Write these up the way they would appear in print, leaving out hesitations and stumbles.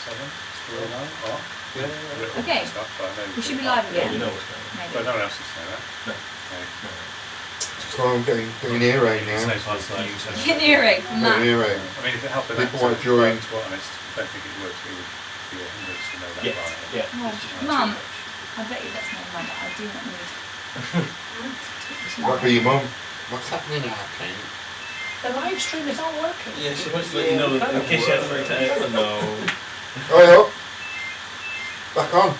7. We're on. Oh. Yeah. Okay. Stuff, but I know We should be live Yeah, again. we know what's going on. But Maybe. no one else needs to know that. No. No. So I'm getting earache now. Same past like you said. Get an earache from that. Getting earache. I mean, if it helped with People that, want joy. to be honest, I don't think it would. It would be a hindrance to know that. Yeah, Right? yeah. Oh, It's just Mum. too much. I bet you that's not mum, but I do not need. That'd be your mum. What's happening now, Kate? The live stream is not working. Yeah, she wants to let you know that in case you hadn't worked it out. No. Oh, yeah. Back on.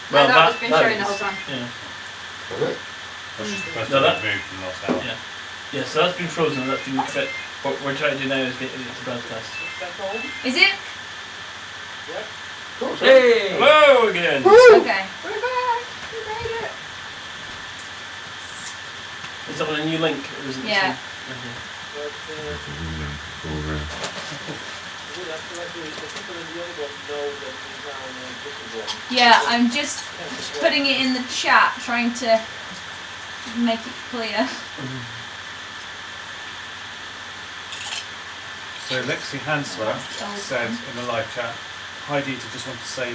No, that's been showing the whole time. Yeah. Has it? That's just the first No, one that- I've moved in the last hour. Yeah. Yeah, so that's been frozen, that's been fit. What we're trying to do now is get it to broadcast. Is it? Of course, Hey! Hello again! Woo! Okay. We're back! We made it! Is that on a new link? Or is it the Yeah. same? Okay. Yeah, I'm just putting it in the chat, trying to make it clear. So Lexi Hansler said in the live chat, "Hi Dieter, just want to say,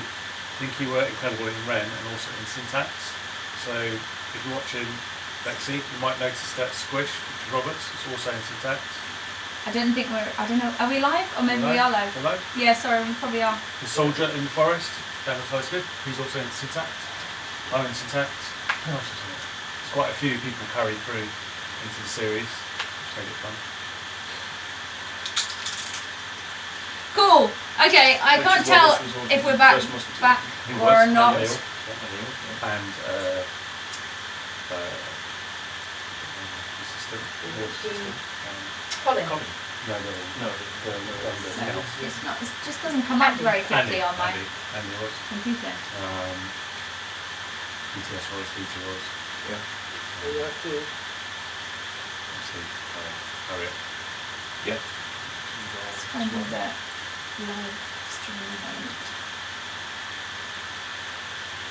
think you were incredible in Ren and also in Syntax. So if you're watching Lexi, you might notice that Squish, Richard Roberts, is also in Syntax. I don't think we're. I don't know. Are we live? Or maybe we are live. Hello. Yeah, sorry, we probably are. The Soldier in the Forest, Daniel Smith, he's also in Syntax. I'm in Syntax. Who else is in it? There's quite a few people carried through into the series. It's made it fun. Cool. Okay, I Richard can't tell Roberts was on if we're back First Musketeer. back He or was, not. and assistant. Colin. No, No. It's not. It just doesn't come up very quickly on my Andy was. computer. BTS was, DT was. Yeah. Obviously, Harriet. Yeah. It's kind of the live stream moment.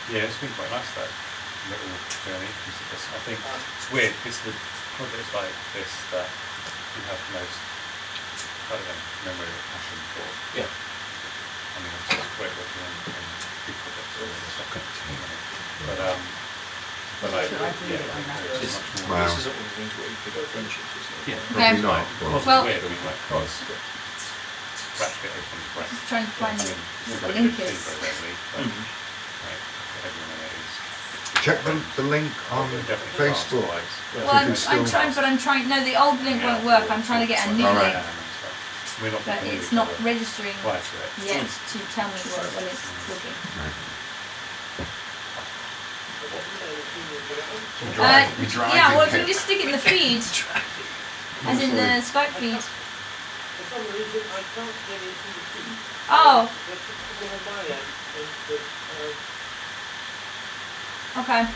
Yeah, it's been quite nice that little journey. I think it's weird. It's the projects like this that you have the most, I don't know, memory or passion for. Yeah. I mean, obviously it's great working on big projects or stuff like that. But like, yeah, it's much more. Wow. This is what we're going to pick up friendships, isn't it? Yeah, Probably not. Well, Well- weird. I mean, like, because practically open to Just trying to find I mean, what we've the link got to is. very regularly, but like, everyone in it is. Check the link on Definitely Facebook. fast-wise. Well, If it's I'm still- trying, but I'm trying. No, the old link won't work. I'm trying to get a new Alright. link, We're not but familiar it's with not the registering prior to it. yet to tell me when it's looking. Yeah, well, if you just stick it in the feed, as in the Skype feed. Oh, okay.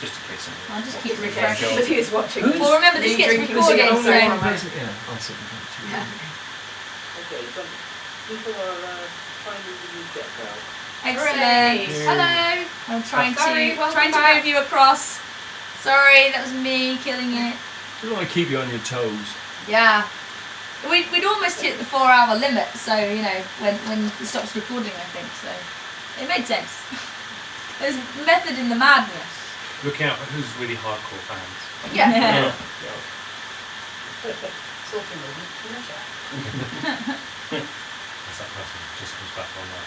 Just in case somebody. I'll just keep refreshing. But he is watching. Well, remember this Me gets drinking recorded, the so. cigarette. Yeah, I'll sit and do Yeah. Okay, so people are finding the new jet now. Excellent. Hooray. Hello. I'm trying Sorry, to welcome move back. you across. Sorry, that was me killing it. Just want to keep you on your toes. Yeah. We'd almost hit the 4-hour limit, so you know when it stops recording, I think so. It made sense. There's method in the madness. Looking out for who's really hardcore fans. Yeah. Sorting the week from the chat. As that person just comes back online.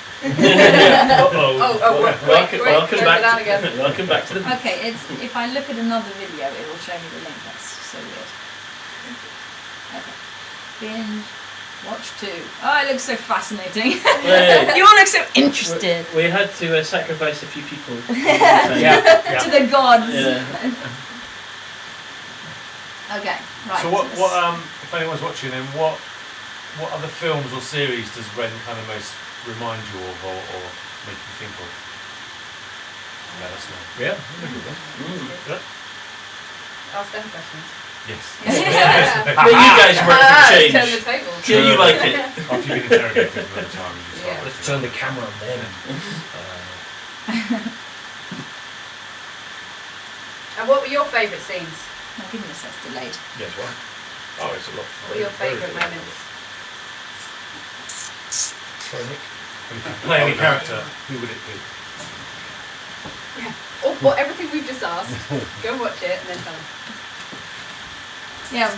Welcome Turn back. it down again. Welcome back to the. Okay, if I look at another video, it will show me the link. That's so weird. Okay. Binge. Watch 2. Oh, it looks so fascinating. Wait. You all look so interested. We had to sacrifice a few people. To the gods. Yeah. Okay, right. So what if anyone's watching, then what other films or series does Ren kind of most remind you of or make you think of? Let us know. Yeah, that's a good one. Yeah? Ask them questions. Yes. But you guys work for Turn the change. table. Yeah, you like it. After you've been interrogated another time, you just Yeah. like, Let's turn the camera on them. And what were your favourite scenes? My goodness, that's delayed. yes, what? Oh, it's a lot. What are your favourite moments? Sorry, Nick. And if you play any character, who would it be? Or everything we've just asked. Go and watch it and then tell them.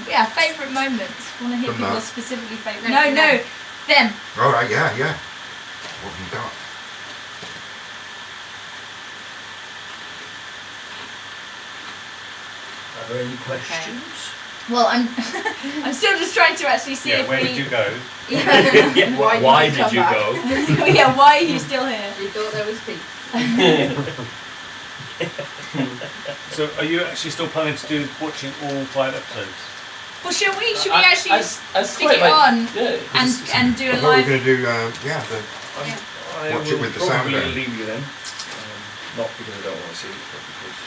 Yeah, favourite moments. Want to hear From people's that. specifically favourite? No, No, from them. All right, yeah, yeah. What have you got? Are there any questions? Well, I'm I'm still just trying to actually see Yeah, if where we. did you go? Yeah. Yeah, Why why did you did you come go? Yeah, why are you still here? You thought there was peace. So, are you actually still planning to do watching all 5 episodes? Well, should we actually I'd stick quite it like- on Yeah. and do I a thought we were live? going to do, the Yeah. I Watch it will with the sound probably then. leave you then. Not because I don't want to see it, but because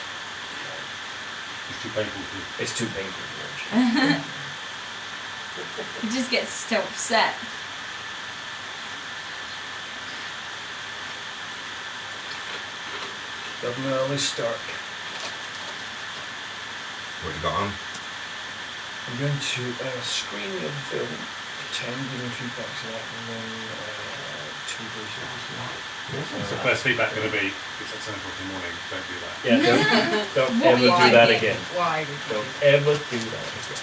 It's too painful to. it's too painful to watch. He just gets so upset. Governor Alice Stark. what you got on? I'm going to screening of the film, 10, giving feedback to that, and then 2 voiceovers. What's the first feedback going to be? It's at 7 o'clock in the morning, don't do that. Yeah, don't What ever were do you that thinking? again. Why would you? Don't ever do that again.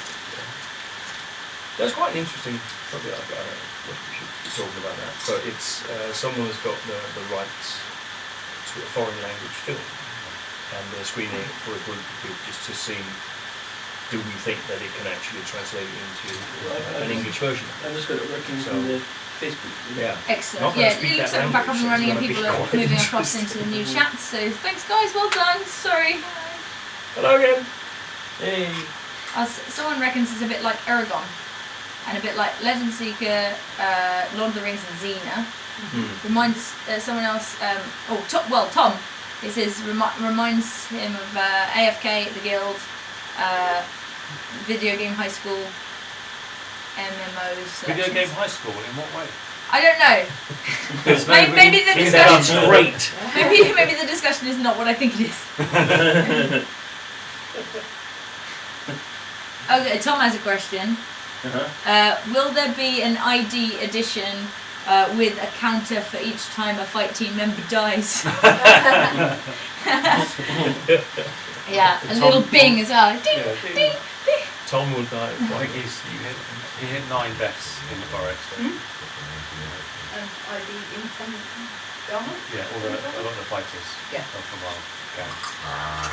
That's quite an interesting, probably I don't know what we should be talking about that, but it's someone has got the rights to a foreign language film, and they're screening it for a group of people just to see, do we think that it can actually translate into an English version? I just got it working So- from the Facebook. Yeah. Excellent. Not gonna Yeah, speak it looks that like we're back up and language, running so and it's people gonna are be moving quite across into the new chat. So thanks, guys. Well done. Sorry. Hello again. Hey. Someone reckons it's a bit like Aragon, and a bit like Legend Seeker, Lord of the Rings, and Xena. Reminds someone else. Tom. It says reminds him of AFK at the Guild, Video Game High School, MMOs. Video game high school, in what way? I don't know. There's no Maybe the It discussion. sounds great. Maybe the discussion is not what I think it is. Okay, Tom has a question. Will there be an ID edition with a counter for each time a fight team member dies? Yeah, a little bing as well. Ding, Yeah, ding. Tom will die. I think he hit 9 deaths in the forest. ID independent drama? Yeah, a lot of the fighters Yeah. are from our gang, Ah,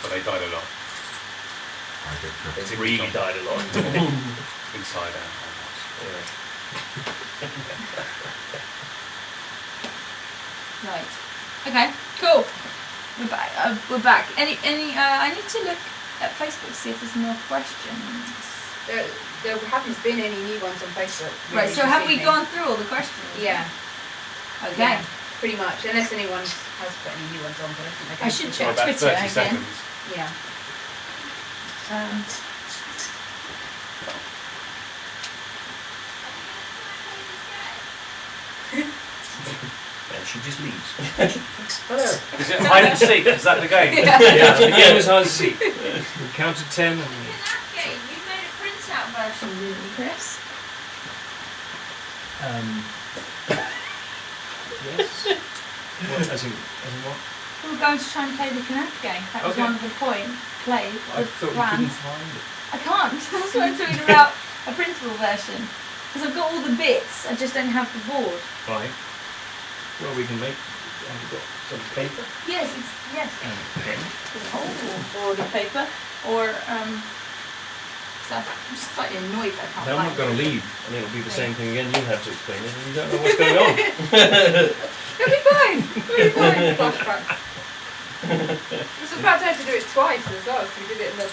but they died a lot. I get you. It's really died a lot. Inside out. Right. Okay. Cool. We're back. Any? I need to look at Facebook to see if there's more questions. There haven't been any new ones on Facebook. Right. really So this have we evening. gone through all the questions? Yeah. Okay. Yeah, pretty much. Unless anyone has put any new ones on, but I think they're I going should to- check. About Twitter 30 again. seconds. Yeah. And she just leaves. Is it hide and seek? Is that the game? Yeah, the game is hard to see. We counted 10 and Okay, you made a printout version, didn't you, Chris? yes. What, as in what? We were going to try and play the Canap game. That was Okay. one of the I thought you couldn't plans. find it. I can't. That's why I'm talking about a printable version. Because I've got all the bits, I just don't have the board. Right. Well, we can make. Have you got some paper? Yes, yes. And a pen. Oh, board of paper. Or, so I'm just slightly annoyed that I can't Then I'm find not going to it. leave, and it'll be the same thing again. You'll have to explain it, and you don't know what's going on. It'll be fine. It'll be fine. Flashbacks. I was about to have to do it twice as well, because we did it in the.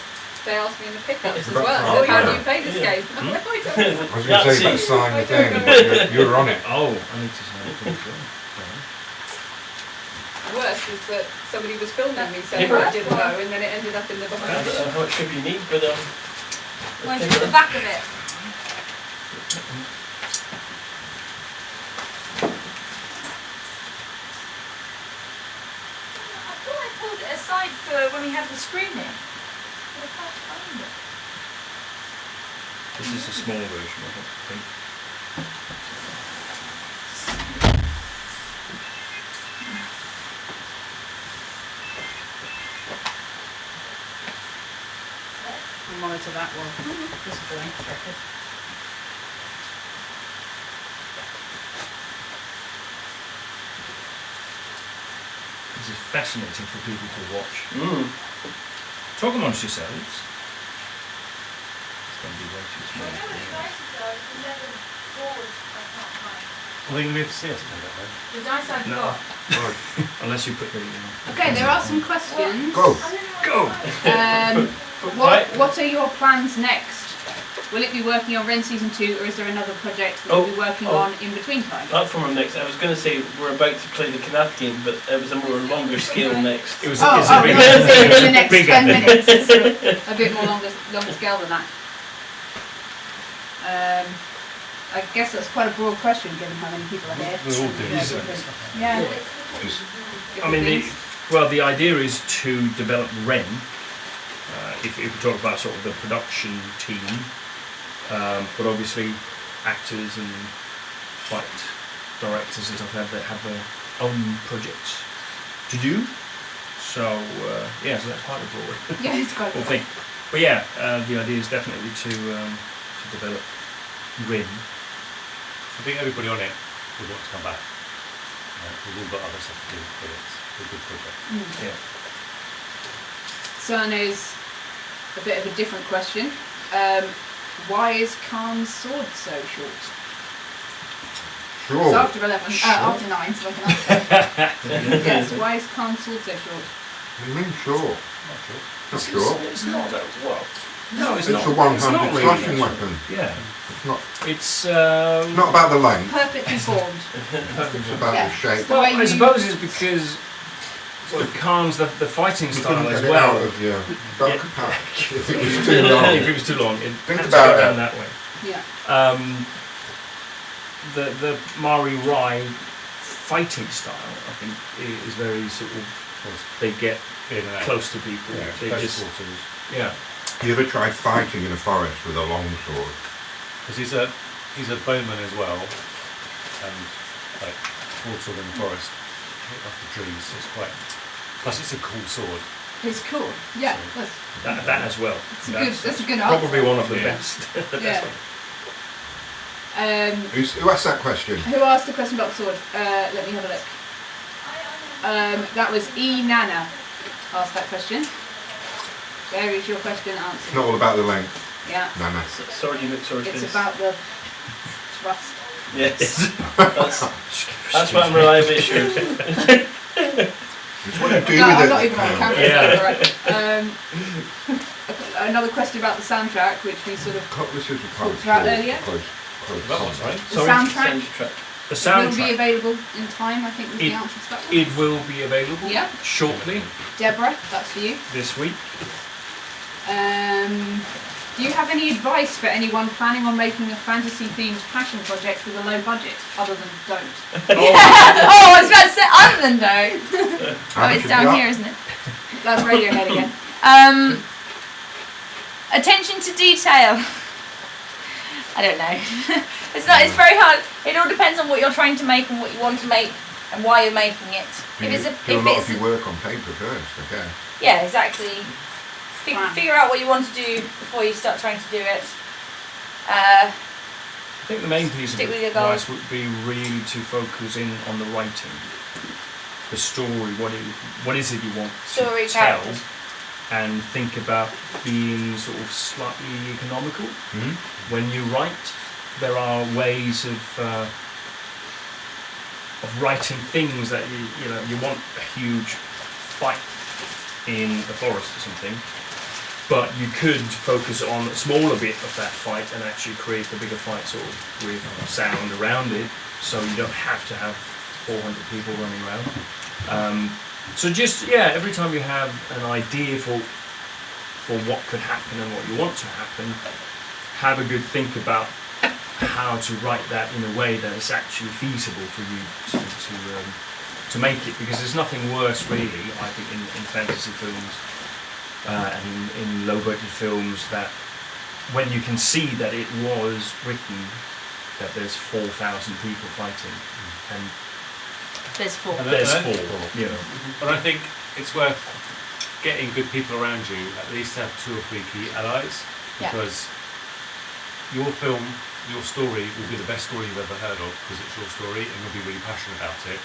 They asked me in the pickups as well. Oh, So how do yeah. you play this game? I'm like, I don't know. I was going to say about sign the thing, but you were on it. Oh, I need to sign it as well. Worse was that somebody was filming me saying Yeah. I didn't know, and then it ended up in the I don't behind. know how much should you need, but Where's the back of it? I thought I pulled it aside for when we had the screening. But I can't find it. This is a small version of it, I think. We'll monitor that one. This is going record. This is fascinating for people to watch. Mm. Talk amongst yourselves. It's going to be way too small. Well, then we have to see us play that then. The dice I've No. got. Unless you put the... Okay, there are some questions. Go. Go! What are your plans next? Will it be working on Ren Season 2, or is there another project that you'll be working on in between time? Apart from next, I was going to say we're about to play the Knapp game, but it was a more longer scale next. It was Oh, it's a big, in the next bigger 10 thing. minutes. It's a bit more longer scale than that. I guess that's quite a broad question given how many people are here. We're all doing Yeah, the same different- stuff. Yeah. Just I mean, the idea is to develop Ren. If we talk about sort of the production team, but obviously actors and fight directors and stuff that have their own projects to do. So yeah, so that's quite a broad Yeah, it's quite a thing. But yeah, the idea is definitely to develop Ren. I think everybody on it would want to come back. We've all got other stuff to do, but it's a good project. Yeah. So I know it's a bit of a different question. Why is Khan's sword so short? sure. So after 11, Sure. after 9, so I can answer. Yes, why is Khan's sword so short? What do you mean sure? Not sure. Not sure. It's not that well. No, it's It's not. a It's one-handed not really, slashing actually. weapon. Yeah. It's not. It's Not about the length. Perfectly formed. It's about Yeah. the shape. The Well, way I you- suppose it's because sort of Khan's the fighting You style couldn't as get it out well. of your Yeah. backpack if it was too long. If it was too long, it Think had to about go down it. that way. Yeah. The Mari Rai fighting style, I think, is very sort of they get In and out. close to people. Yeah, They close just quarters. yeah. You ever tried fighting in a forest with a long sword? Because he's a bowman as well, and like broadsword in the forest, hit off the trees. It's quite. Plus, it's a cool sword. It's cool. Yeah, So- that's That as well. that's a good Probably answer. one of the Yeah. best. Yeah. Who asked that question? Who asked the question about the sword? Let me have a look. That was E Nana asked that question. There is your question It's answered. not all about the length, Yeah, Nana. Sword unit, sword it's face. about the thrust. Yes. That's what I'm reliably assured. It's what you do No, with I'm it. not even on that camera. counts. Yeah. Right. Another question about the soundtrack, which we sort of This is a close Talked about call, earlier. close That one's call. right. the Sorry? soundtrack The will be soundtrack. available in time. I think was the It- answer to that one. It will be available Yeah. shortly Deborah, that's for you. this week. Do you have any advice for anyone planning on making a fantasy-themed passion project with a low budget, other than don't? Oh, I was about to say other than don't. How Oh, much it's have down you got? here, isn't it? That's Radiohead again. Attention to detail. I don't know. It's not. It's very hard. It all depends on what you're trying to make and what you want to make and why you're making it. Do If you it's a, do a if lot it's of your work on paper first, I guess. yeah, exactly. Plan. Figure out what you want to do before you start trying to do it. I think the main piece of Stick with your advice would be really to focus in on the writing, the story. What is it you want Story, to tell, characters. and think about being sort of slightly economical Hmm? when you write. There are ways of writing things that you want a huge fight in the forest or something, but you could focus on a smaller bit of that fight and actually create the bigger fight sort of with sound around it, so you don't have to have 400 people running around. So just every time you have an idea for what could happen and what you want to happen, have a good think about how to write that in a way that is actually feasible for you to make it, because there's nothing worse really, I think, in fantasy films and in low budget films that when you can see that it was written that there's 4,000 people fighting, and There's 4. And there's I- 4, you know. But I think it's worth getting good people around you, at least have 2 or 3 key allies, Yeah. because your film, your story will be the best story you've ever heard of, because it's your story and you'll be really passionate about it.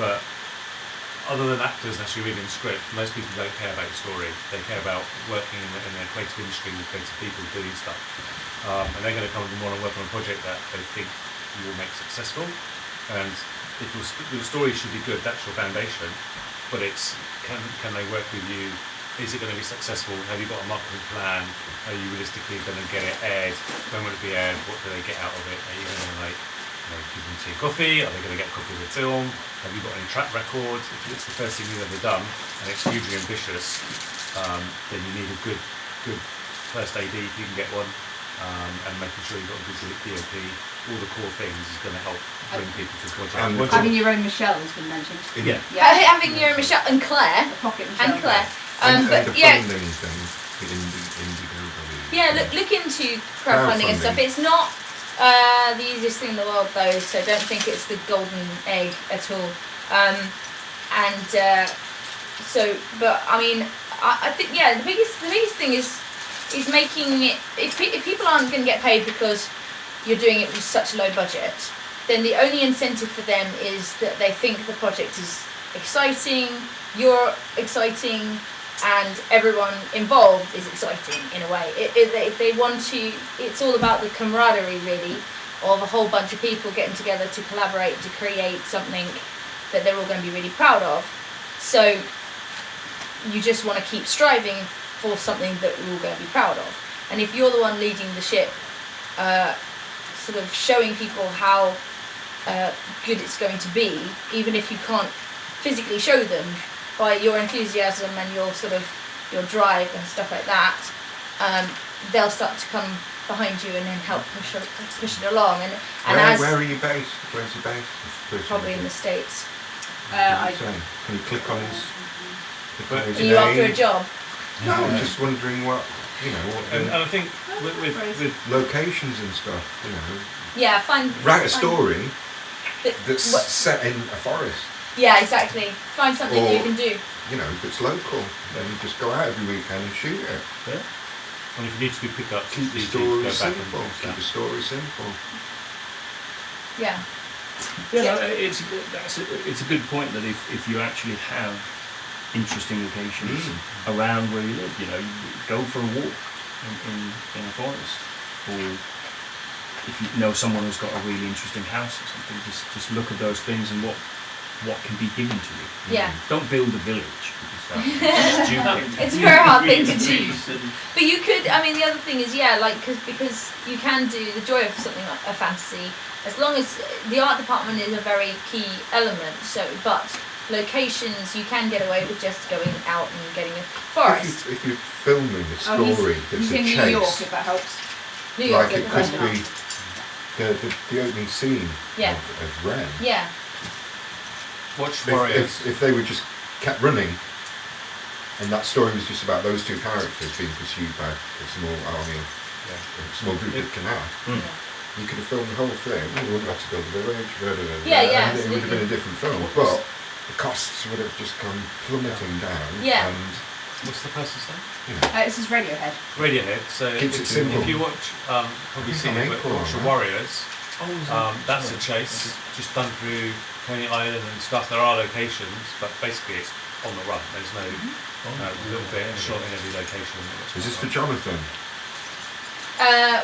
But other than actors actually reading the script, most people don't care about your story. They care about working in the creative industry with creative people doing stuff. And they're going to come and want to work on a project that they think you will make successful. And if your story should be good, that's your foundation. But it's, can they work with you? Is it going to be successful? Have you got a marketing plan? Are you realistically going to get it aired? When will it be aired? What do they get out of it? Are you going to give them tea and coffee? Are they going to get a copy of the film? Have you got any track record? If it's the first thing you've ever done and it's hugely ambitious, then you need a good first AD if you can get one, and making sure you've got a good DOP. All the core things is going to help bring people to the project. And Once Having you- your own Michelle has been mentioned. yeah. Having your Michelle and Claire. A pocket Michelle. And Claire. and But the yeah, funding thing, the Indiegogo. yeah. Look into crowdfunding and stuff. Crowdfunding. It's not the easiest thing in the world, though. So don't think it's the golden egg at all. But I mean, I think the biggest thing is making it. If people aren't going to get paid because you're doing it with such a low budget, then the only incentive for them is that they think the project is exciting, you're exciting, and everyone involved is exciting in a way. They want to. It's all about the camaraderie, really, of a whole bunch of people getting together to collaborate to create something that they're all going to be really proud of. So you just want to keep striving for something that we're all going to be proud of. And if you're the one leading the ship, sort of showing people how good it's going to be, even if you can't physically show them, by your enthusiasm and your your drive and stuff like that, they'll start to come behind you and then help push it along. And Where are you based? Where's he based? This person? probably in the States. I Can you click on his? But- Are you after a job? No, I'm just wondering what And I think with locations and stuff. Yeah, find Write a find- story that- that's what- set in a forest. Yeah, exactly. Find something that you Or- can do. That's local. Then you just go out every weekend and shoot it. and if you need to do pickups, Keep the it's easy to go story back and simple. do Keep that. the story simple. Yeah. No, it's a good point that if you actually have interesting locations around where you live, you go for a walk in a forest, or if you know someone who's got a really interesting house or something, just look at those things and what can be given to you. Yeah. Don't build a village, because that's stupid. It's a very hard thing to do. Trees and- But you could, the other thing is, because you can do the joy of something like a fantasy, as long as the art department is a very key element. So, but locations, you can get away with just going out and getting a forest. If you're filming a story he's that's a in chase, New York, if that helps. New York, like it is could the be the opening scene Yeah. of Ren. Yeah, Watch Warriors. If they were just kept running, and that story was just about those two characters being pursued by a small army, a small group of Kanaf, you could have filmed the whole thing. You wouldn't have to build a village, Yeah, and it would have been a absolutely. different film. But the costs would have just come plummeting down. Yeah. And What's the person's name? This is Radiohead. Radiohead. So Keeps it simple. if you watch, probably I think seen I'm it, but Acorn, watch The right? Warriors. That's a chase, just done through Coney Island and stuff. There are locations, but basically it's on the run. There's no little bit shot in every location. is this for Jonathan?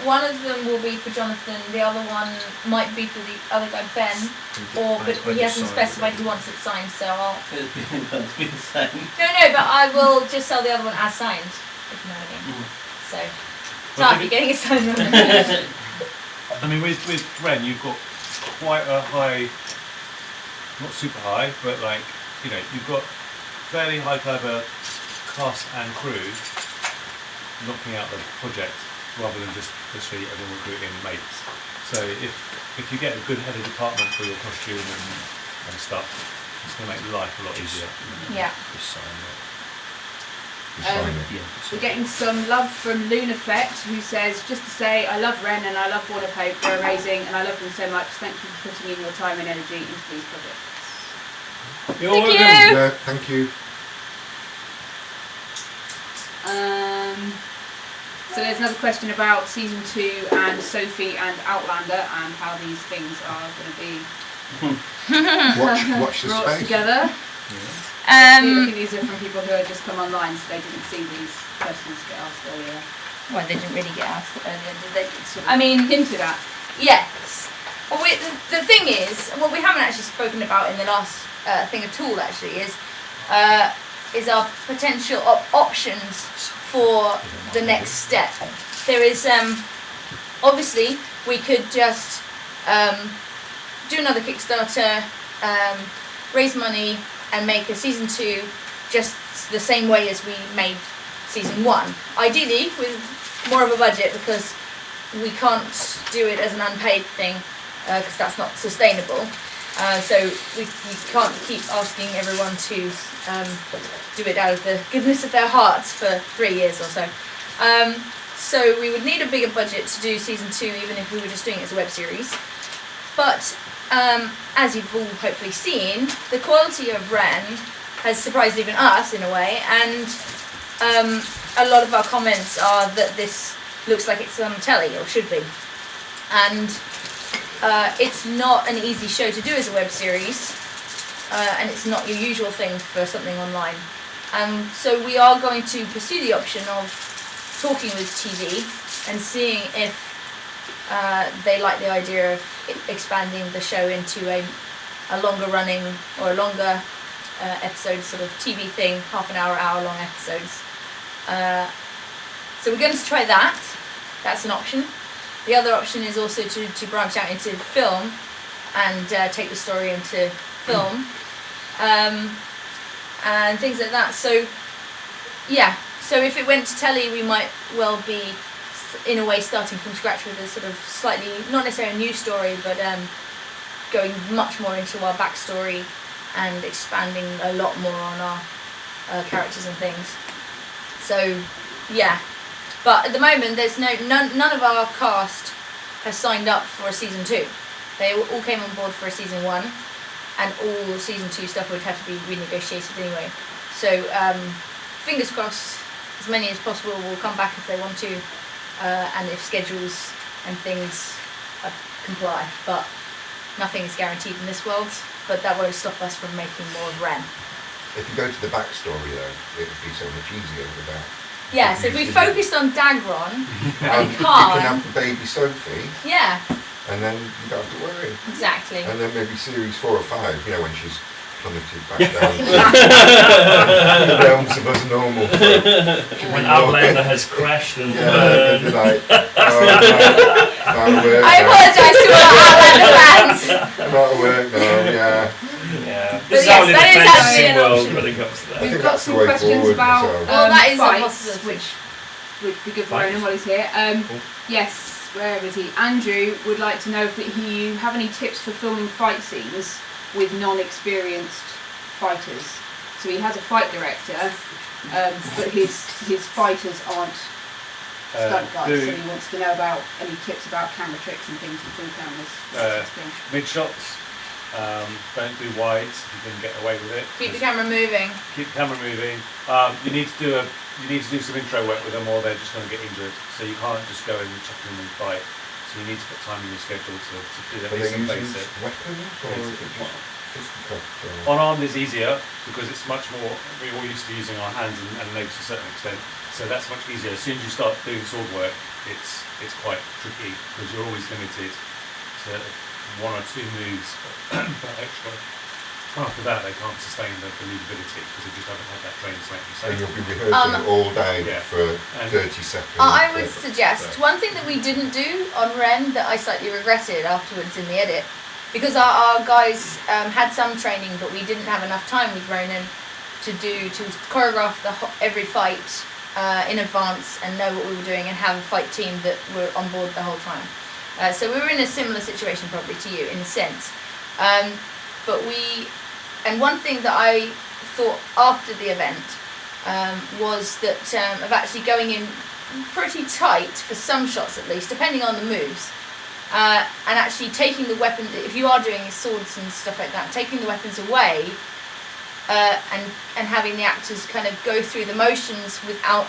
one of them will be for Jonathan. The other one might be for the other guy, Ben. But he hasn't specified he wants it signed, so I'll. It's been saying. No, but I will just sell the other one as signed, if you know what I mean. So, Well, tough, you're getting it signed. I mean, with Ren, you've got quite a high, not super high, but you've got fairly high caliber cast and crew knocking out the project, rather than just literally everyone recruiting mates. So if you get a good head of department for your costume and stuff, it's going to make life a lot easier. Yeah. Just sign You sign it. Yeah. We're getting some love from Lunafect, who says, just to say, I love Ren and I love Born of Hope. They're amazing and I love them so much. Thank you for putting in your time and energy into these projects. You're Thank welcome. you. Yeah, thank you. So there's another question about season 2 and Sophie and Outlander and how these things are going to be Watch the brought space. together. I Um, think these are from people who had just come online, so they didn't see these questions get asked earlier. well, they didn't really get asked earlier, did they? Sort of I mean, hinted at. yes. Well, the thing is, what we haven't actually spoken about in the last thing at all, actually, is our potential options for the next step. There is, obviously, we could just do another Kickstarter, raise money, and make a season 2 just the same way as we made season 1. Ideally, with more of a budget, because we can't do it as an unpaid thing, because that's not sustainable. So we can't keep asking everyone to do it out of the goodness of their hearts for 3 years or so. So we would need a bigger budget to do season 2, even if we were just doing it as a web series. But as you've all hopefully seen, the quality of Ren has surprised even us in a way, and a lot of our comments are that this looks like it's on telly, or should be. And it's not an easy show to do as a web series, and it's not your usual thing for something online. So we are going to pursue the option of talking with TV and seeing if they like the idea of expanding the show into a longer running or a longer episode sort of TV thing, half an hour long episodes. So we're going to try that. That's an option. The other option is also to branch out into film and take the story into film and things like that. So yeah, so if it went to telly, we might well be in a way starting from scratch with a sort of slightly, not necessarily a new story, but going much more into our backstory and expanding a lot more on our characters and things. So yeah, but at the moment there's none of our cast has signed up for a season 2. They all came on board for a season 1, and all season 2 stuff would have to be renegotiated anyway. So fingers crossed, as many as possible will come back if they want to, and if schedules and things comply. But nothing is guaranteed in this world, but that won't stop us from making more of Ren. If you go to the backstory though, it would be so much easier without. Yeah, so if we focused on Dagron and You can Khan, have the baby Sophie, yeah, and then you don't have to worry. exactly. And then maybe series 4 or 5, you know, when she's plummeted back down to the realms of us normal. When Outlander has crashed and Yeah, and burned. you're like, that'll work. I apologise to all Outlander fans. That'll work now, yeah. Yeah. But This is yes, how in the that is actually fantasy an world option. when it comes to that. I think We've got that's the some way questions forward about myself. Well, that is a fights, possibility. which would be good for Fights? Ronan while he's here. Cool. Yes, where is he? Andrew would like to know if you have any tips for filming fight scenes with non-experienced fighters. So he has a fight director, but his fighters aren't stunt guys, so he wants to know about any tips about camera tricks and things with full cameras. that sort of thing. Mid shots, don't do wides if you can get away with it. Keep the camera moving. Keep the camera moving. You need to do some intro work with them, or they're just going to get injured. So you can't just go and chuck them in and fight. So you need to put time in your schedule to do that. Are they Some using basic. weapons or is it just fisticuffs? Unarmed is easier because it's much more. We're all used to using our hands and legs to a certain extent, so that's much easier. As soon as you start doing sword work, it's quite tricky because you're always limited to 1 or 2 moves per extra. After that, they can't sustain the movability because they just haven't had that training to make them And safe. you'll be rehearsing all day Yeah. for And- 30 seconds. I would Yeah. suggest one thing that we didn't do on Ren that I slightly regretted afterwards in the edit, because our guys had some training, but we didn't have enough time with Ronan to choreograph every fight in advance and know what we were doing and have a fight team that were on board the whole time. So we were in a similar situation probably to you in a sense, and one thing that I thought after the event was that of actually going in pretty tight for some shots at least, depending on the moves, and actually taking the weapon, if you are doing swords and stuff like that, taking the weapons away and having the actors kind of go through the motions without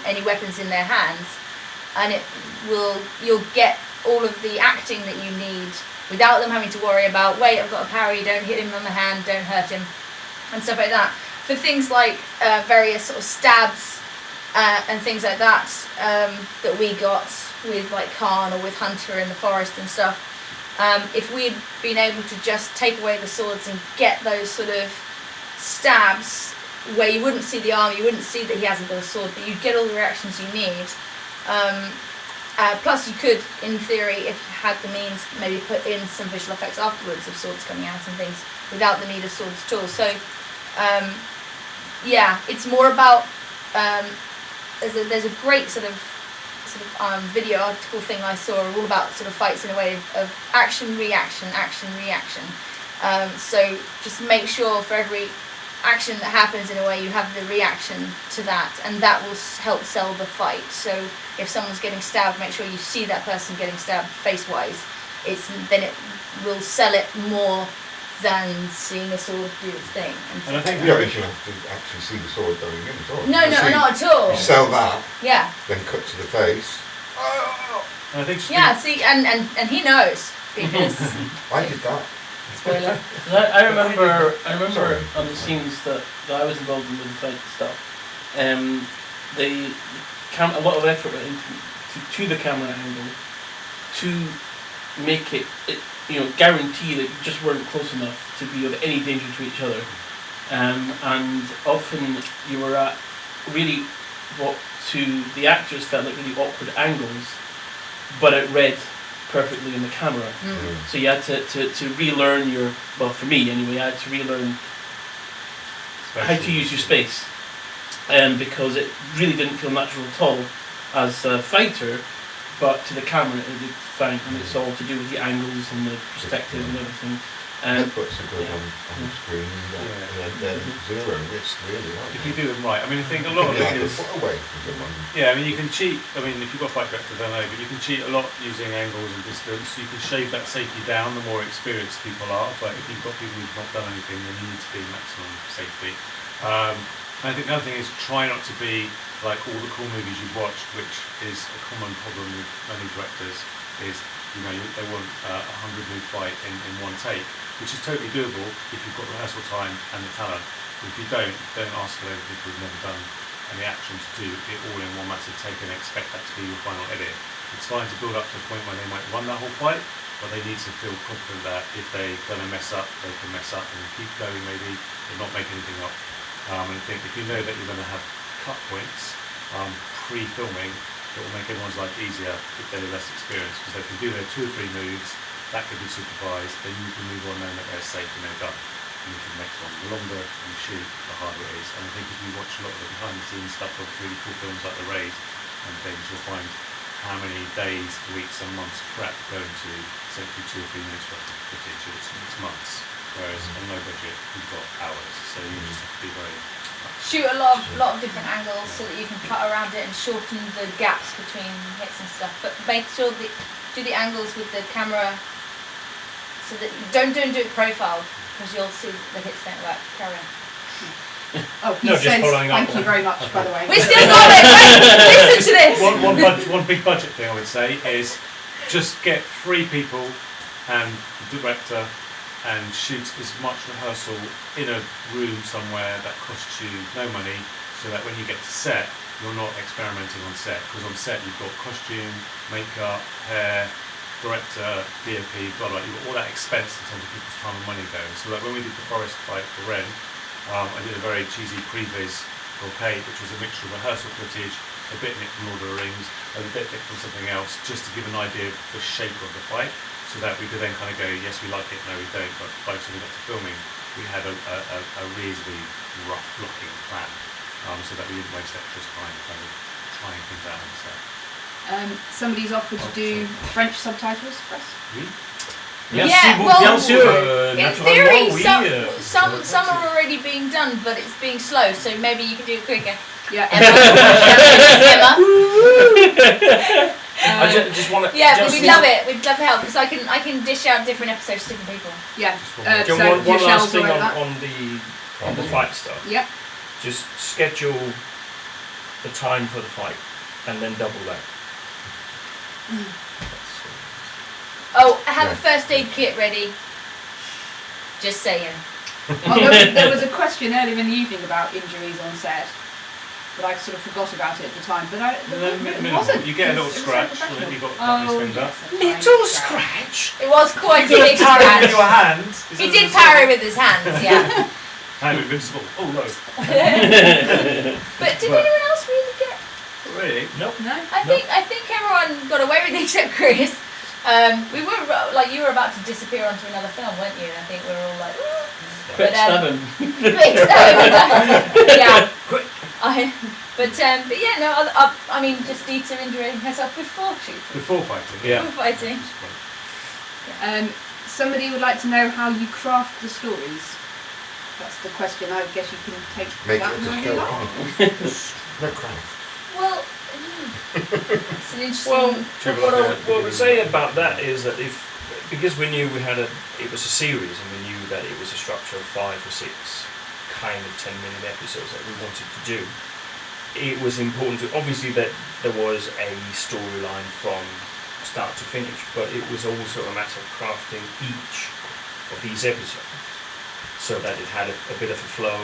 any weapons in their hands, and you'll get all of the acting that you need without them having to worry about, wait, I've got a parry, don't hit him on the hand, don't hurt him, and stuff like that. For things like various sort of stabs and things like that that we got with like Khan or with Hunter in the forest and stuff, if we'd been able to just take away the swords and get those sort of stabs where you wouldn't see the arm, you wouldn't see that he hasn't got a sword, but you'd get all the reactions you need. Plus you could, in theory, if you had the means, maybe put in some visual effects afterwards of swords coming out and things without the need of swords at all. So yeah, it's more about there's a great sort of video article thing I saw all about sort of fights in a way of action reaction. So just make sure for every action that happens in a way you have the reaction to that, and that will help sell the fight. So if someone's getting stabbed, make sure you see that person getting stabbed face-wise. Then it will sell it more than seeing a sword do its thing. And I think You don't actually have to actually see the sword going in as well. No, You see- not at all. You sell that, Yeah, then cut to the face. and I think just yeah. See, and he knows because I did that. spoiler. I remember Sorry. on the scenes that I was involved in with the fight stuff, a lot of effort went into the camera angle to make it guarantee that you just weren't close enough to be of any danger to each other, and often you were at really what to the actors felt like really awkward angles, but it read perfectly in the camera. So you had to relearn for me anyway, I had to relearn how to use your space, because it really didn't feel natural at all as a fighter, but to the camera it did fine, and it's all to do with the angles and the perspective and everything. Headbutts are good on the screen, and then zero risk really. Aren't if you do them right. I mean, I think a lot of like it a is. foot away from someone. Yeah, I mean, you can cheat. I mean, if you've got a fight director, I don't know, but you can cheat a lot using angles and distance. You can shave that safety down the more experienced people are, but if you've got people who've not done anything, then you need to be maximum safety. And I think the other thing is try not to be like all the cool movies you've watched, which is a common problem with many directors, is they want a 100-move fight in one take, which is totally doable if you've got rehearsal time and the talent. But if you don't ask a load of people who've never done any action to do it all in one massive take and expect that to be your final edit. It's fine to build up to a point where they might run that whole fight, but they need to feel confident that if they're going to mess up, they can mess up and keep going maybe and not make anything up. And I think if you know that you're going to have cut points pre-filming, it will make everyone's life easier if they're less experienced, because they can do their 2 or 3 moves, that can be supervised, then you can move on knowing that they're safe and they're done. And to the next one. The longer you shoot, the harder it is. And I think if you watch a lot of the behind the scenes stuff of really cool films like The Raid and things, you'll find how many days, weeks and months prep go into essentially 2 or 3 minutes worth of footage. It's months. Whereas on low budget, you've got hours. So you just have to be very Shoot a lot of different angles so that you can cut around it and shorten the gaps between hits and stuff. But make sure that do the angles with the camera so that you don't do it profiled, because you'll see the hits don't work. Carry on. Oh, he No, just says following up thank on you very much, by the way. We still got it. Wait, listen to this. one big budget thing I would say is just get 3 people and the director and shoot as much rehearsal in a room somewhere that costs you no money, so that when you get to set, you're not experimenting on set. Because on set you've got costume, makeup, hair, director, DOP, blah blah. You've got all that expense in terms of people's time and money going. So like when we did the forest fight for Ren, I did a very cheesy previs for Kate, which was a mixture of rehearsal footage, a bit nicked from Lord of the Rings, and a bit nicked from something else, just to give an idea of the shape of the fight, so that we could then kind of go, yes, we like it, no, we don't. But by the time we got to filming, we had a reasonably rough blocking plan, so that we didn't waste extra time kind of trying things out on set. Somebody's offered to do French subtitles for us. Oui. Yeah, beau, well, bien sûr, In naturellement, theory, oui. some are already being done, but it's being slow, so maybe you can do it quicker. Yeah. Emma. I just want to. Yeah, we'd love it. We'd love help because I can dish out different episodes to different people. Yeah. John, So one your last shells thing are like that. on the fight stuff. Yep. Just schedule the time for the fight, and then double that. Oh, I have a first aid kit ready. Just saying. There was a question earlier in the evening about injuries on set, but I sort of forgot about it at the time. But it wasn't. You get a little It was so scratch professional. when you got cut this Oh, finger. yes, that's Little right. scratch. It was quite a You big could parry with scratch. your hand. He did parry with his hands, yeah. I'm invincible. Oh no. But did anyone else really get? Really? Nope. No. I think everyone got away with it except Chris. We were like you were about to disappear onto another film, weren't you? And I think we were all like, "Ooh." Quick But, stabbing. yeah. But yeah, no. I mean, just Dita injuring herself before shooting, Before fighting. before fighting. Somebody would like to know how you craft the stories. That's the question. I guess you can take Make that it one just if you go like. on. No craft. Well, it's an interesting. Well, Trevor, what like I would say about that is that because we knew it was a series and we knew that it was a structure of 5 or 6 kind of 10-minute episodes that we wanted to do, it was important to, obviously that there was a storyline from start to finish, but it was also a matter of crafting each of these episodes so that it had a bit of a flow,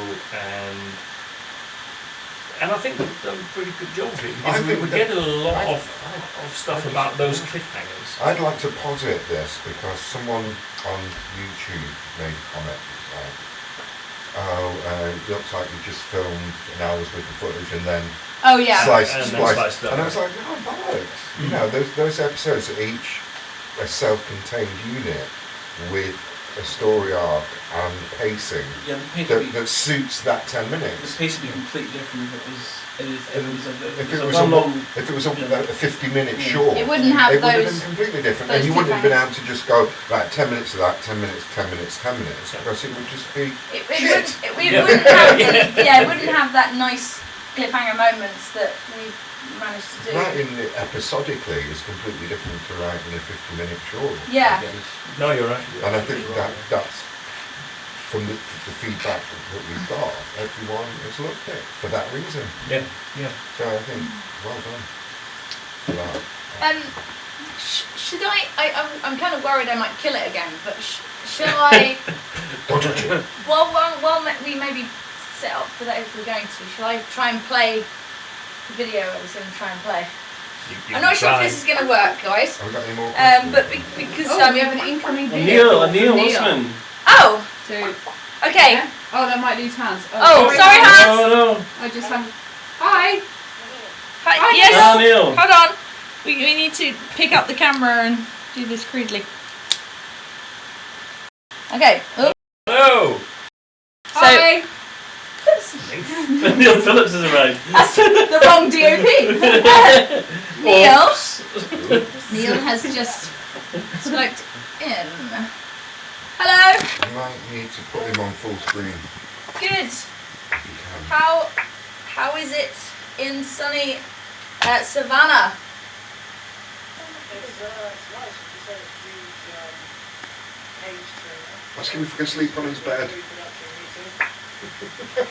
and I think we've done a pretty good job of it I because think we get a lot of stuff about those cliffhangers. I'd like to posit this because someone on YouTube made a comment like, it looks like you just filmed an hour's worth of footage and then Oh yeah. sliced, And then spliced. sliced up. And I was like, no, bollocks. You know, those episodes are each a self-contained unit with a story arc and pacing Yeah, the pace would be, that suits that 10 the minutes. pace would be completely different if If it was one long. a 50-minute short, It wouldn't have it would have those. been completely different, those and you wouldn't have been cliffhangers. able to just go right 10 minutes of that, 10 minutes, 10 minutes, 10 minutes, because it would just be It shit. wouldn't have it wouldn't have that nice cliffhanger moments that we managed to do. Writing it episodically is completely different to writing a 50-minute short. Yeah. No, you're right. And I think that's from the feedback that we've got, everyone has loved it for that reason. Yeah. So I think, well done for that. Should I'm kind of worried I might kill it again, but shall I? Don't touch it. Well, we maybe set up for that if we're going to. Shall I try and play the video I was going to try and play? I'm not sure if this is going to work, guys. Have we got any more questions? But because Oh, we have an incoming video. Neil from Osman. oh, So, okay. yeah. Oh, that might lose hands. Oh, sorry, Hans. Oh no. I just have. Hi. Hi, yes. Ah, Neil. Hold on. We need to pick up the camera and do this crudely. Okay. Oh. Hello. Hi. Neil Phillips has arrived. That's the wrong DOP. Neil has just scoped in. Hello. You might need to put him on full screen. Good. If you can. How is it in sunny Savannah? Ask him if he can sleep on his bed.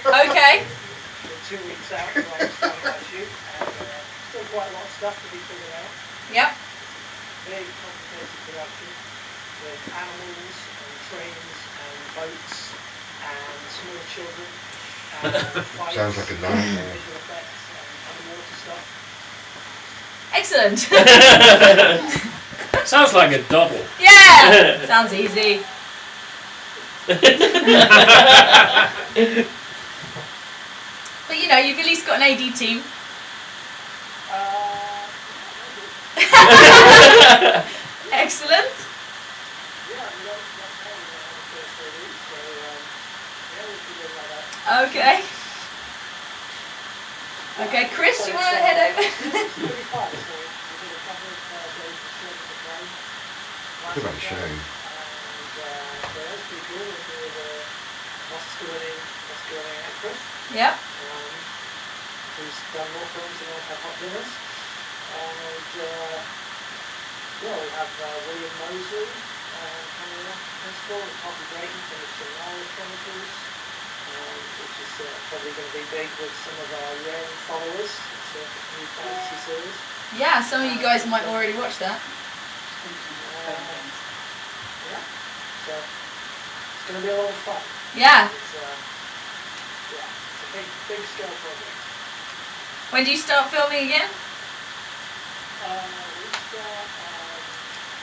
Okay. 2 weeks out, right, starting that shoot, and still quite a lot of stuff to be figured out. Yep. Very complicated production with animals and trains and boats and small children and fights, Sounds like a nightmare. visual effects and underwater stuff. Excellent. Sounds like a double. Yeah. Sounds easy. But you know, you've at least got an AD team. Excellent. Okay. Okay, Chris, you want to head over? Good about a shave. cool. And he was a Oscar-winning actress. Yep. Who's done more films than I've had hot dinners. And yeah, we have William Mosley coming up principal, and Poppy Drayton from the Shannara Chronicles, which is probably going to be big with some of our Rare followers. It's a new fantasy series. Yeah, some of you guys might already watch that. Yeah, so it's going to be a lot of fun. Yeah. It's a big scale project. When do you start filming again? We start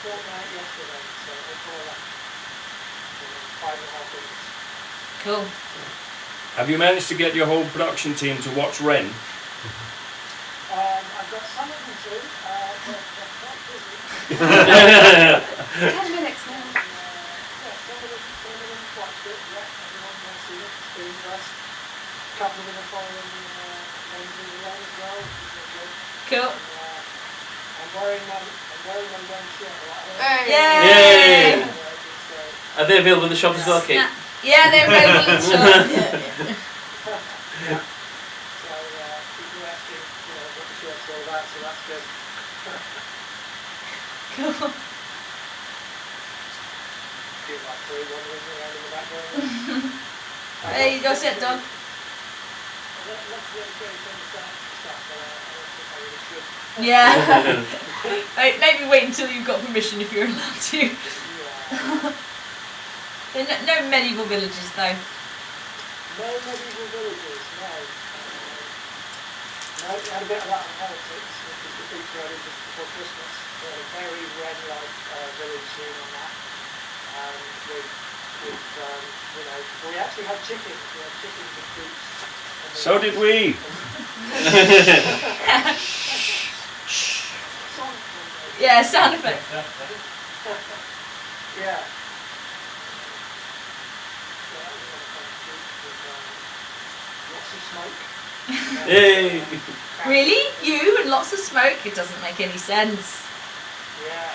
fortnight yesterday, so April 11th. So 5.5 weeks. Cool. Have you managed to get your whole production team to watch Ren? I've got some of them too, but they're quite busy. 10 minutes now. Yeah, some of them watched it, yeah, everyone wants to see it, it's been impressed. A couple of them are following Lens in the Rain as well, which is good. Cool. I'm wearing my Ren shirt a lot. Yay! Yay! Are they available in the shop as well, Kate? Yeah, they're available in the shop. So people are asking, what the shirt's all about, so that's good. Cool. Feel like three wandering around in the background. Hey, you got set, dog. Let's get some stuff, but I don't think I really should. Yeah. Hey, maybe wait until you've got permission if you're allowed to. Yeah. There are no medieval villages though. No medieval villages, no. No, we had a bit of that on Heretics, which is the feature I did just before Christmas. We had a very red-like village scene on that. We actually had chickens. We had chickens and coops. So did we. Yeah, sound effect. Yeah. Lots of smoke. Yay! Really? You and lots of smoke? It doesn't make any sense. Yeah.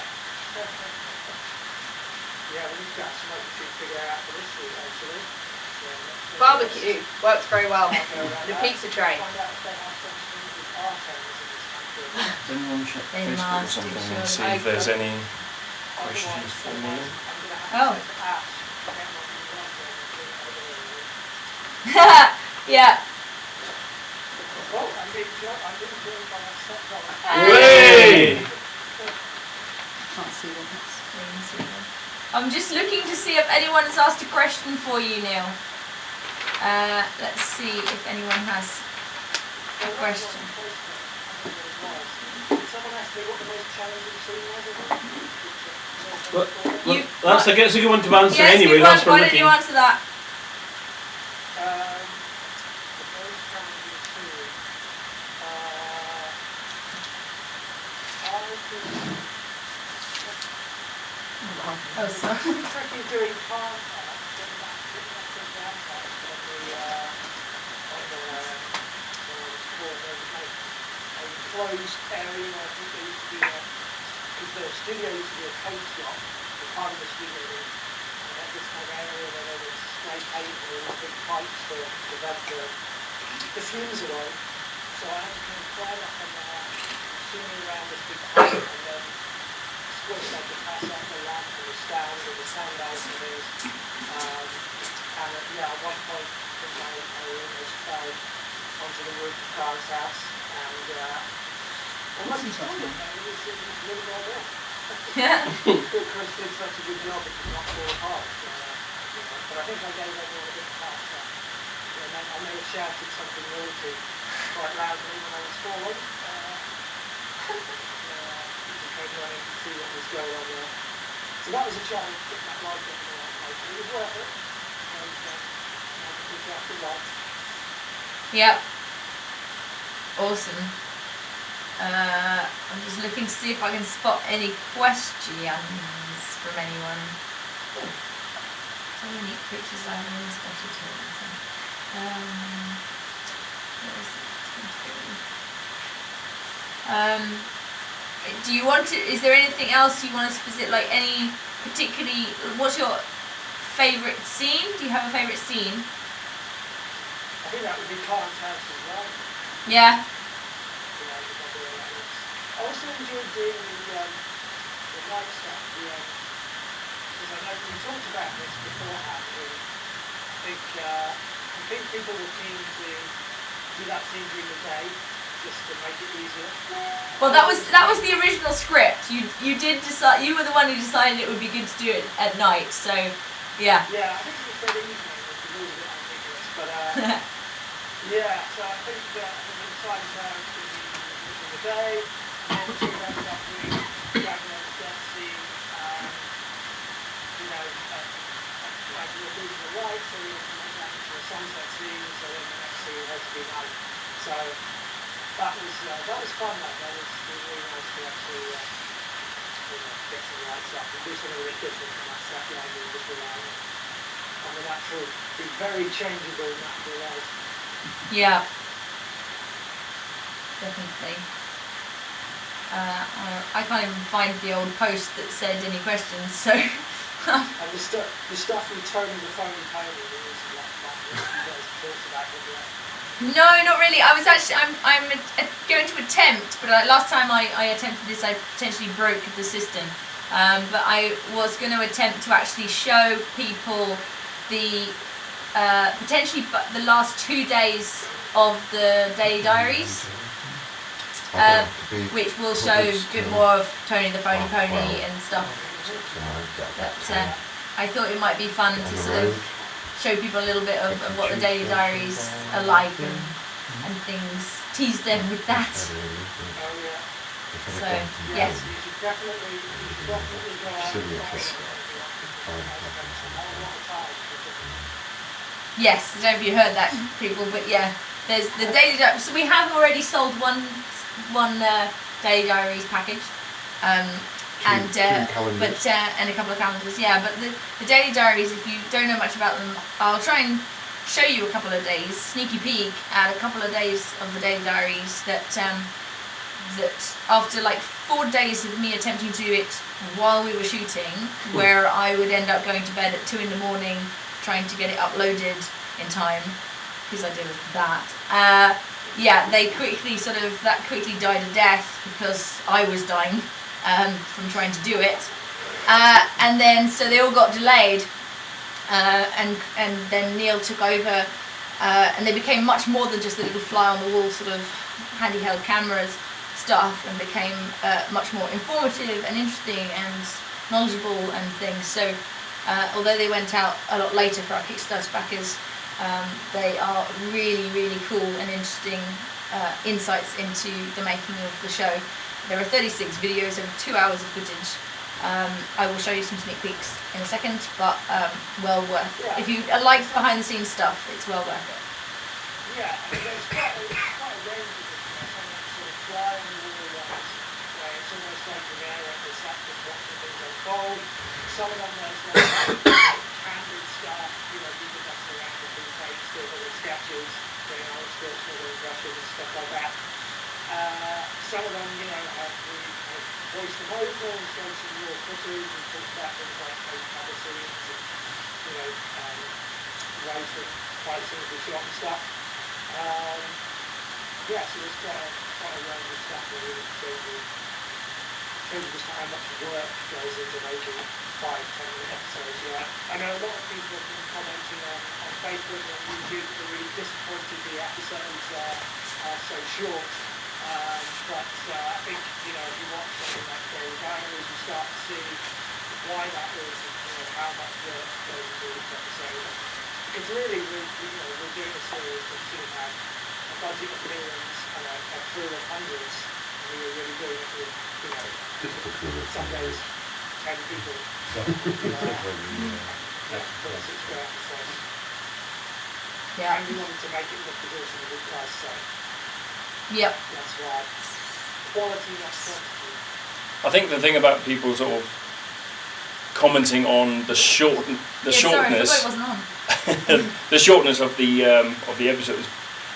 Yeah, we need to get smoke to figure out for this week, actually. Yeah, Barbecue works very well. I'll go around The that. pizza tray. Find out if they have such things as bartenders in this country. Does anyone check They Facebook or must, something sure. and see if there's any Otherwise, questions for me? I'm going to Oh. have to say to Ash, get one from the welfare and bring it over here. Yeah. Oh, I'm being joined by my stepbrother. Way! Can't see them. I'm just looking to see if anyone has asked a question for you, Neil. Let's see if anyone has a question. Someone asked me what the most challenging scene was. Well, You- that's a good one to answer Yes, anyway. good That's one. what Why I'm don't you looking. answer that? The most challenging scene. Oh, sorry. Tricky doing farm parts, getting back to ground parts on a closed area. I think there used to be because the studio used to be a paint shop, the part of the studio was this kind of area where there was spray paint and there were big pipes to prevent the fumes away. So I had to kind of climb up on there, swimming around this big pipe and then squish like the pass up the lamp and the stand and the sound alchemist. And yeah, at one point I almost fell onto the roof of Carl's house and I wasn't trying to it was really well done. Yeah. Chris did such a good job it did not fall apart. But I think I gave everyone a bit of pass. I may have shouted something naughty quite loudly when I was falling. People came running to see what was going on there. So that was a challenge, getting that light in the right place. It was worth it. Yep. Awesome. I'm just looking to see if I can spot any questions from anyone. So many creatures I haven't spotted here. Do you want to? Is there anything else you want us to visit? Like any particularly? What's your favourite scene? Do you have a favourite scene? I think that would be Clarence House as well. Yeah. I also enjoyed doing the night stuff, because I know we talked about this beforehand, and I think people were keen to do that scene during the day, just to make it easier. Well, that was the original script. You did decide. You were the one who decided it would be good to do it at night. So, yeah. Yeah, I think it said evening, which is always a bit ambiguous, but yeah, so I think we decided that it was going to be in the day, and then we ended up doing Dragon and Death scene, like we were losing the light, so we had to make that into a sunset scene, so then the next scene had to be night. So that was fun. That was really nice to actually get some lights up and do something a bit different from that stuff like we just rely on the natural, the very changeable natural light. Yeah. Definitely. I can't even find the old post that said any questions, so. And the stuff with Tony the Phony Pony is like you guys talked about it. No, not really. I was actually, I'm going to attempt, but last time I attempted this, I potentially broke the system. But I was going to attempt to actually show people the potentially the last 2 days of the daily diaries, which will show a bit more of Tony the Phony Pony and stuff. But I thought it might be fun to sort of show people a little bit of what the daily diaries are like and things, tease them with that. So, yes. You should definitely go out. Yes, I don't know if you heard that, people, but yeah, there's the daily diaries. So we have already sold one daily diaries package. And a couple of calendars, yeah. But the daily diaries, if you don't know much about them, I'll try and show you a couple of days, sneaky peek at a couple of days of the daily diaries that after like 4 days of me attempting to do it while we were shooting, where I would end up going to bed at 2 a.m, trying to get it uploaded in time, because I did that. Yeah, that quickly died a death because I was dying. From trying to do it, and then so they all got delayed, and then Neil took over, and they became much more than just the little fly on the wall sort of handheld cameras stuff, and became much more informative and interesting and knowledgeable and things. So although they went out a lot later for our Kickstarter backers, they are really, really cool and interesting insights into the making of the show. There are 36 videos over 2 hours of footage. I will show you some sneak peeks in a second, but well worth it. If you like behind the scenes stuff, it's well worth it. Yeah, I mean, there's quite a range of it. Some sort of fly on the wall ones, where it's almost like an area of the set just watching things unfold. Some of them there's like candid stuff, people messing around with things like still little sketches, doing all sorts of little brushes and stuff like that. Some of them, have voiced the vocals, showed some real footage, and talked about things like post-cover scenes and, ways that fight scenes were shot and stuff. So there's quite a range of stuff that really shows you just how much work goes into making 5-10 minute episodes. I know a lot of people have been commenting on Facebook and on YouTube that they're really disappointed the episodes are so short. But I think, if you watch something like Daily Diaries, you start to see why that is and how much work goes into each episode. Because really, we're doing a series that should have a budget of millions and a crew of hundreds, and we were really doing it with, some days 10 people. So, 6 episodes. Yeah. And we wanted to make it look as awesome as it does, so. Yep. That's right. Quality, not quantity. I think the thing about people sort of commenting on the shortness, Sorry, I forgot it wasn't on. the shortness of the episodes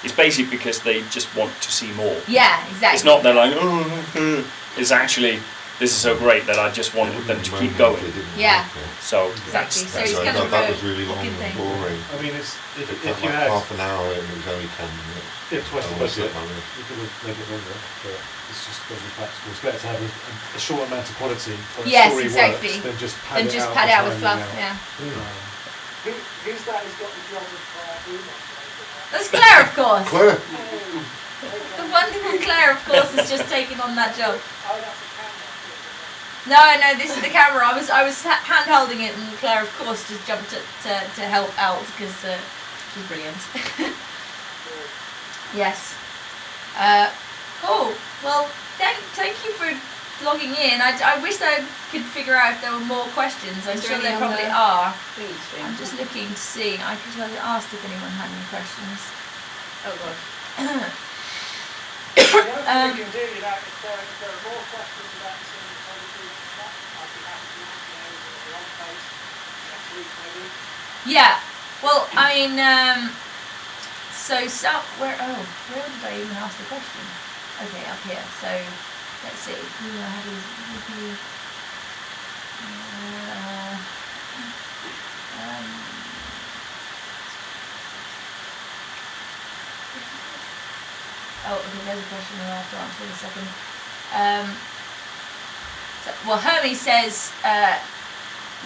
is basically because they just want to see more. Yeah, exactly. It's not they're like, oh, it's actually this is so great that I just want them to keep going. Yeah. So Exactly. So that's it's So kind that, of that a was really long good and thing. boring. I mean, it's It if felt you like had half an hour and it was only 10 minutes. twice the Oh, budget, that's not you could have made it longer, but it's just going to be practical. It's better to have a short amount of quality when Yes, a story exactly. works than just pad Then it just out pad the out with time fluff. you Yeah. Who's that who's got the job of Uma? That's Claire, of course. Claire, The wonderful Claire, of course, has just taken on that job. Oh, that's the camera. No, this is the camera. I was hand holding it, and Claire, of course, just jumped to help out because she's brilliant. Yes. Cool. Well, thank you for logging in. I wish I could figure out if there were more questions. I'm Is sure there any there on probably the- are. Thingy stream. I'm just looking to see. I asked if anyone had any questions. Oh god. The only thing we can do, if there are more questions about the cinematography, I'd be happy to answer those at the on-face next week, maybe. Yeah. Well, I mean, where did I even ask the question? Okay, up here. So let's see. Okay, there's a question I'll have to answer in a second. Hermie says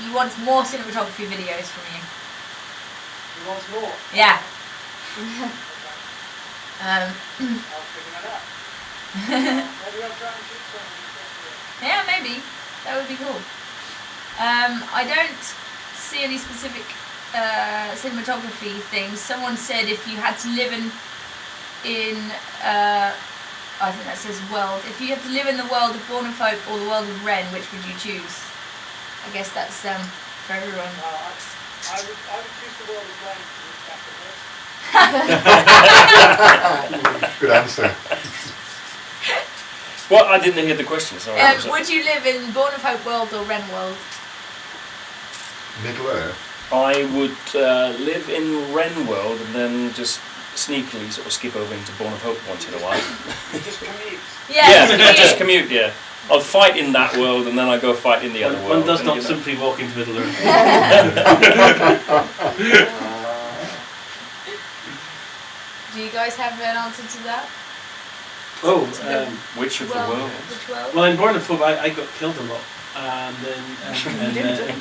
you want more cinematography videos from you. Who wants more? Yeah. Okay, I'll figure that out. Maybe I'll try and shoot something. Yeah, maybe. That would be cool. I don't see any specific cinematography things. Someone said if you had to live in I think that says world. If you had to live in the world of Born of Hope or the world of Ren, which would you choose? I guess that's for everyone. I would choose the world of Rain to look back at this. good answer. well, I didn't hear the question. Sorry. Would you live in Born of Hope world or Ren world? Middle Earth. I would live in Ren world and then just sneakily sort of skip over into Born of Hope once in a while. Just commute. Yeah. just commute. Yeah, I'll fight in that world and then I go fight in the other world. One does and, not you know. simply walk into Middle Earth. Do you guys have an answer to that? Oh, Which of the World? worlds? Which world? well, in Born of Hope, I got killed a lot, and then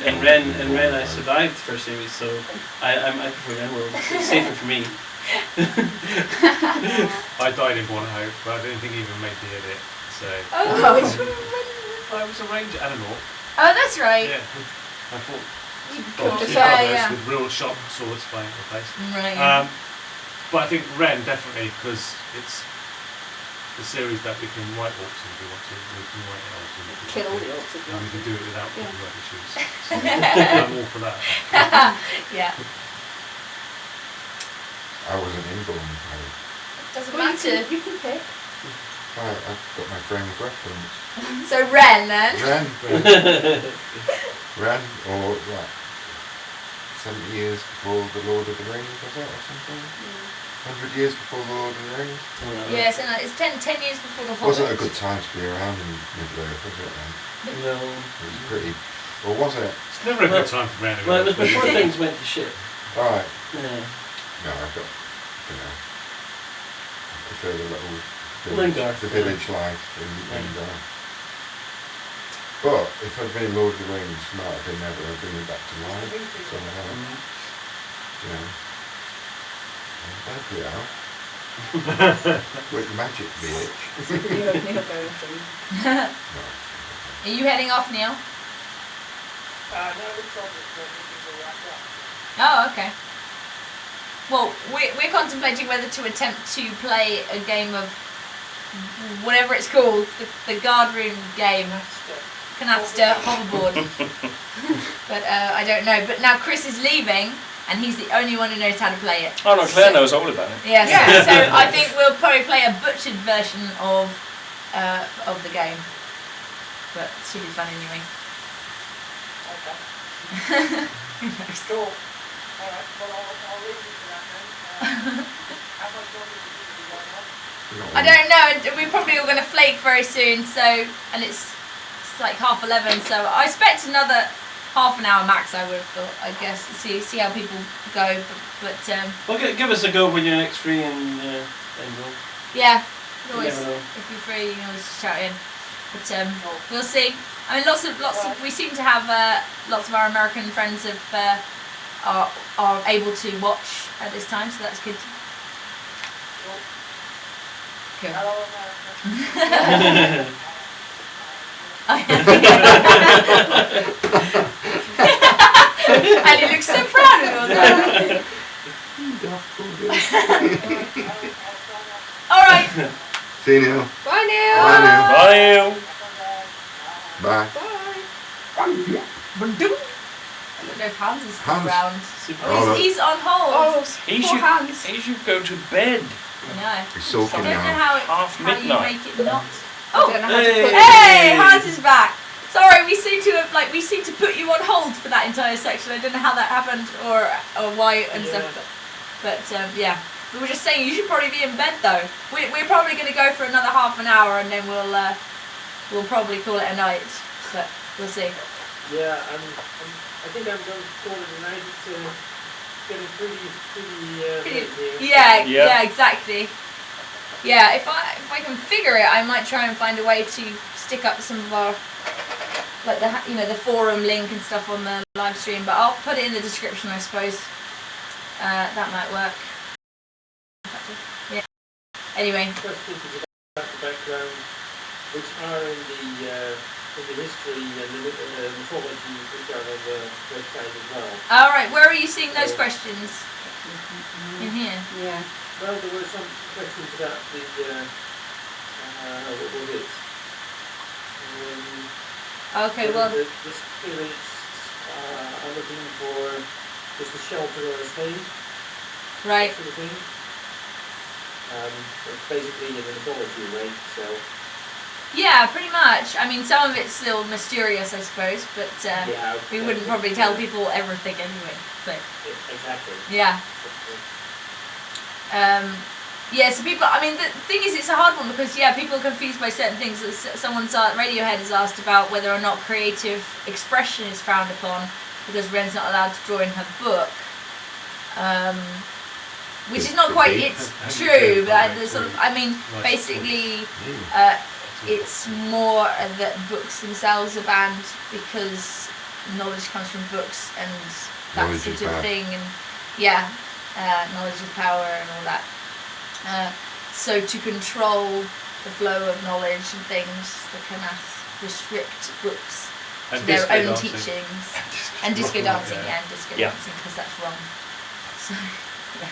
and Ren I survived the first series, so I prefer Ren world. It's safer for me. I died in Born of Hope, but I didn't think even made the edit. So Oh, it's I was a ranger animal. Oh, that's right. Yeah, I fought Cool. dogs So, yeah. with real sharp swords flying in the face. Right. Yeah. But I think Ren definitely because it's the series that we can white orcs if we want to. We can white elves if we Kill all want the to. orcs if you And want we can do it without Yeah. copyright issues. So I'm all for that. Yeah. I wasn't in Born of Hope. Doesn't Well, matter. you can pick. I've got my frame of reference. So Ren then. Ren, or what? 70 years before the Lord of the Rings, was it, or something? 100 years before the Lord of the Rings? Yes, and it's 10 years before the Hobbit. Wasn't a good time to be around in Middle Earth, was it then? No. It was pretty, or was it? It's never a good time for Ren. Well, it was before things went to shit. Alright, Yeah. no, I've got, I prefer the little Lingard. the village life in Lingard. But if I'd been Lord of the Rings, might have been able to bring me back to life somehow. You know. That'd be out. With magic, bitch. You have Neil going through. Are you heading off, Neil? No, the problem is meetings are wrapped up. Oh, okay. Well, we're contemplating whether to attempt to play a game of whatever it's called, the guard room game, Canasta hoverboard. But I don't know. But now Chris is leaving, and he's the only one who knows how to play it. Oh no, Claire knows all about it. Yes. So I think we'll probably play a butchered version of the game. But it should be fun anyway. Okay. Who knows? Cool. Alright, well I'll leave you to that then. How much longer do you think you'll be going on? I don't know. We're probably all going to flake very soon. So, and it's It's like 11:30, so I expect another half an hour max. I would have thought. I guess see how people go, but Well, give us a go when you're next free and we'll. yeah, you can always, Never know. if you're free, you can always just shout in. But we'll see. I mean, lots of. We seem to have lots of our American friends are able to watch at this time, so that's good. Cool. Hello, America. And he looks so proud of himself. All right. See you now. Bye, Neil. Bye now. Bye. Bye. Bye. I don't know if Hans is still Hans. around. Oh, Oh, look. he's on hold. Oh, He poor should, hands. he should go to bed. I know. He's I sulking don't know now. how Half you midnight. make it not. I Oh, don't know how to Hey. put hey, Hans is back. Sorry, we seem to put you on hold for that entire section. I don't know how that happened or why and stuff. But yeah, we were just saying you should probably be in bed though. We're probably going to go for another half an hour and then we'll probably call it a night. But we'll see. Yeah, I think I'm going to call it a night. It's getting pretty late here. Yeah, Yeah. yeah, exactly. Yeah, if I can figure it, I might try and find a way to stick up some of our like the forum link and stuff on the live stream. But I'll put it in the description, I suppose. That might work. Yeah. Anyway. Questions about the background, which are in the history and the mythology, which are on the website as well. All right. Where are you seeing those questions? In here. Yeah. Well, there were some questions about the what was it? Okay. Well. The spirits are looking for just a shelter or a stay, Right. sort of thing. It's basically in the mythology way, so. Yeah, pretty much. I mean, some of it's still mysterious, I suppose, but Yeah, we wouldn't probably tell people everything anyway. So Exactly. yeah. Yeah, so people, I mean, the thing is, it's a hard one because, yeah, people are confused by certain things. Radiohead has asked about whether or not creative expression is frowned upon because Ren's not allowed to draw in her book. Which is not quite, it's true, but I mean, basically, it's more that books themselves are banned because knowledge comes from books and that Knowledge sort is of bad. thing, and yeah, knowledge is power and all that. So to control the flow of knowledge and things, the Kanath restrict books to And their disco own dancing. teachings. And disco dancing, yeah, and disco Yeah. dancing because that's wrong. So, yeah.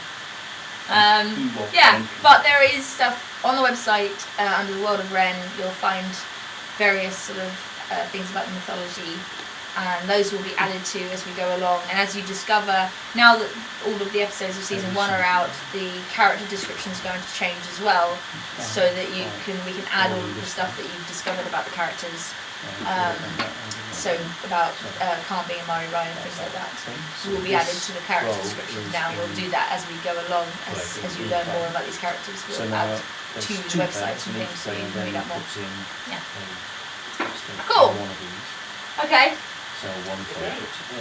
Yeah, but there is stuff on the website under the World of Ren. You'll find various sort of things about the mythology, and those will be added to as we go along. And as you discover, now that all of the episodes of season 1 are out, the character description is going to change as well, so that we can add all of the stuff that you've discovered about the characters. So about Khan being a Mari Ryan and things like that will be added to the character descriptions now. We'll do that as we go along, as you learn more about these characters. We'll add to the website and things so you can read up more. Yeah. Cool. Okay.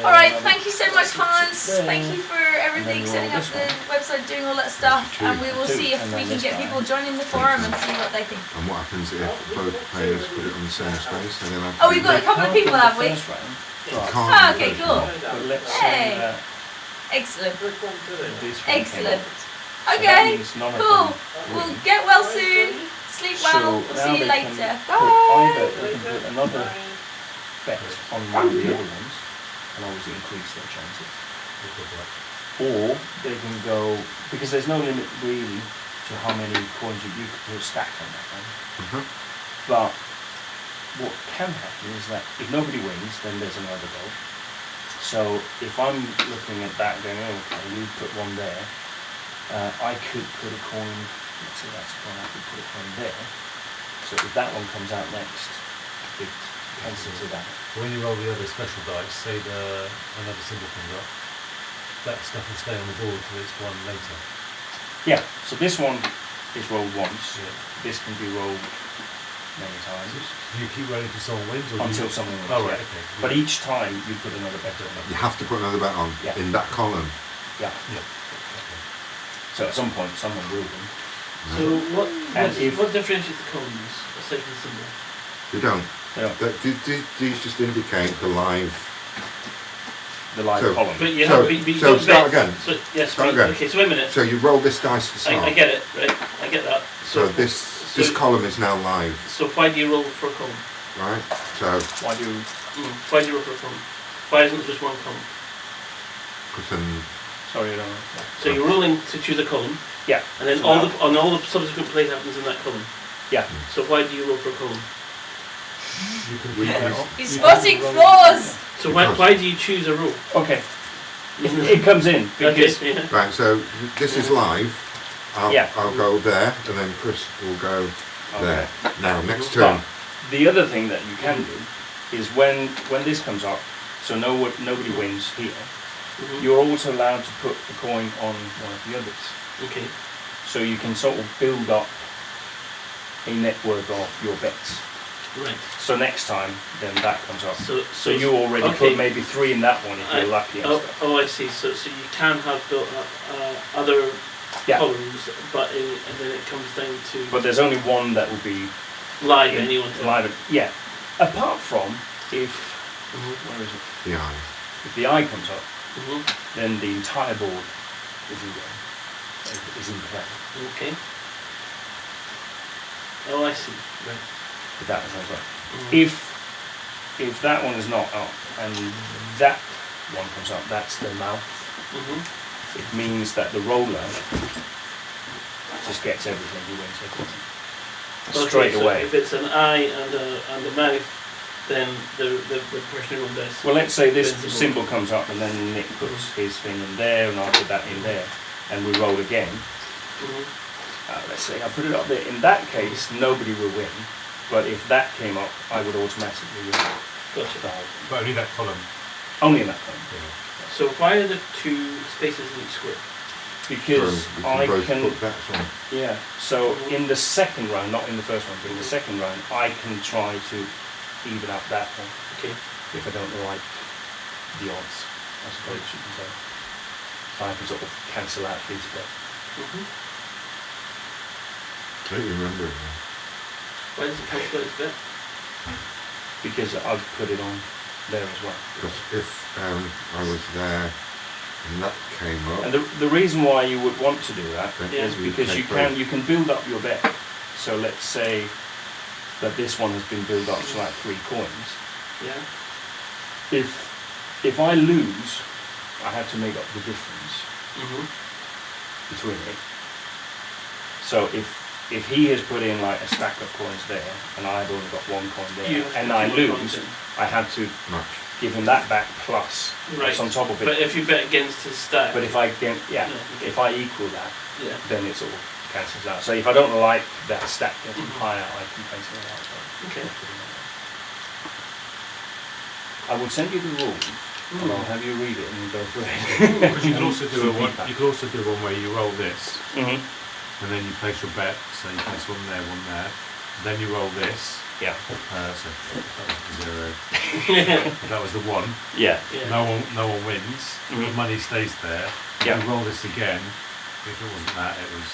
Alright, thank you so much, Hans. Thank you for everything, setting up the website, doing all that stuff, and we will see if we can get people joining the forum and see what they think. And what happens if both players put it on the same space and then Oh, we've got a couple of people, have we? Ah, okay, cool. Hey. Excellent. Excellent. Okay, cool. We'll get well soon. Sleep well. We'll see you later. Either they can put another bet on one of the other ones and always increase their chances. Or they can go, because there's no limit really to how many coins you could put stacked on that one. But what can happen is that if nobody wins, then there's another go. So if I'm looking at that going, oh, okay, you put one there, I could put a coin, let's say that's a coin, I could put a coin there. So if that one comes out next, it cancels it out. When you roll the other special dice, say another symbol comes up, that stuff will stay on the board till it's won later. Yeah, so this one is rolled once. This can be rolled many times You keep running until someone wins, or until you... someone wins. Oh right, yeah. okay. But each time you put another bet on. You have to put another bet on Yeah. in that column. Yeah. Yeah. So at some point, someone will win. So And if- what differentiates the columns aside from the symbol? You don't. Yeah. These just indicate the live. The live So- column. But you So- have, but you so don't start bet. again. So, yes, Start right. again. Okay, so wait a minute. So you roll this dice to start. I get it, right? I get that. So this column is now live, So why do you roll for a column? right? So Why do you? Why do you roll for a column? Why isn't it just one column? because then Sorry, I don't know. So you're rolling to choose a column, Yeah. and then So all now- the subsequent play happens in that column. Yeah. So why do you roll for a column? You can We- keep we- it on. He's spotting flaws! So why do you choose a roll? Okay. It comes in because Okay, yeah. right. So this is live. Yeah. I'll go there, and then Chris will go there. Okay. Now next turn. But the other thing that you can do is when this comes up, so nobody wins here. Mhm. You're also allowed to put the coin on one of the others, Okay. so you can sort of build up a network of your bets. Right. So next time, then that comes up. So you already okay. put maybe 3 in that one if you're lucky and stuff. I see. So you can have built up other Yeah. columns, but and then it comes down to But there's only one that will be live at any one time. live. Yeah. Apart from if Mhm. where is it? The eye. If the eye comes up, Mhm. then the entire board is in play. Okay. Oh, I see. Right. If that was right. Mhm. If that one is not up and that one comes up, that's the mouth. Mhm. It means that the roller just gets everything. He wins everything Okay, straight so away. if it's an eye and a mouth, then the person who dice. Well, let's say this Wins the board. symbol comes up and then Nick puts his thing in there and I put that in there and we roll again. Mhm. Let's say I put it up there. In that case, nobody will win. But if that came up, I would automatically win. Gotcha. the whole thing. But only that column. Only in that one. So why are there two spaces in each square? Because So we can I both can. put bets on. Yeah. So in the second round, not in the first one, but in the second round, I can try to even up that one Okay. if I don't like the odds. I suppose you can say. So I can sort of cancel out his bet. Mhm. I don't remember it now. Why does it calculate its bet? Because I've put it on there as well. Because if I was there and that came up, And the reason why you would want to do that then Yeah. is we because take you can build up your bet. So let's say that this one has been built up to like 3 coins. Yeah. If I lose, I have to make up the difference Mhm. between it. So if he has put in like a stack of coins there and I've only got 1 coin there You have to and I put one lose, coin I have to much. give him that back plus Right. what's on top of it. But if you bet against his stack. But if I get Yeah, okay. if I equal that, Yeah. then it sort of cancels out. So if I don't like that stack getting Mhm. higher, I can cancel it out. as well. Okay. I will send you the rules and I'll have you read it and go through it. Because you can also do Some one. feedback. You can also do one where you roll this, Mhm. and then you place your bet. So you place one there, one there. Then you roll this. Yeah. So that was the 0. Yeah. That was the 1. Yeah. Yeah. No one wins. The Mhm. money stays there. Yeah. You roll this again. If it wasn't that, it was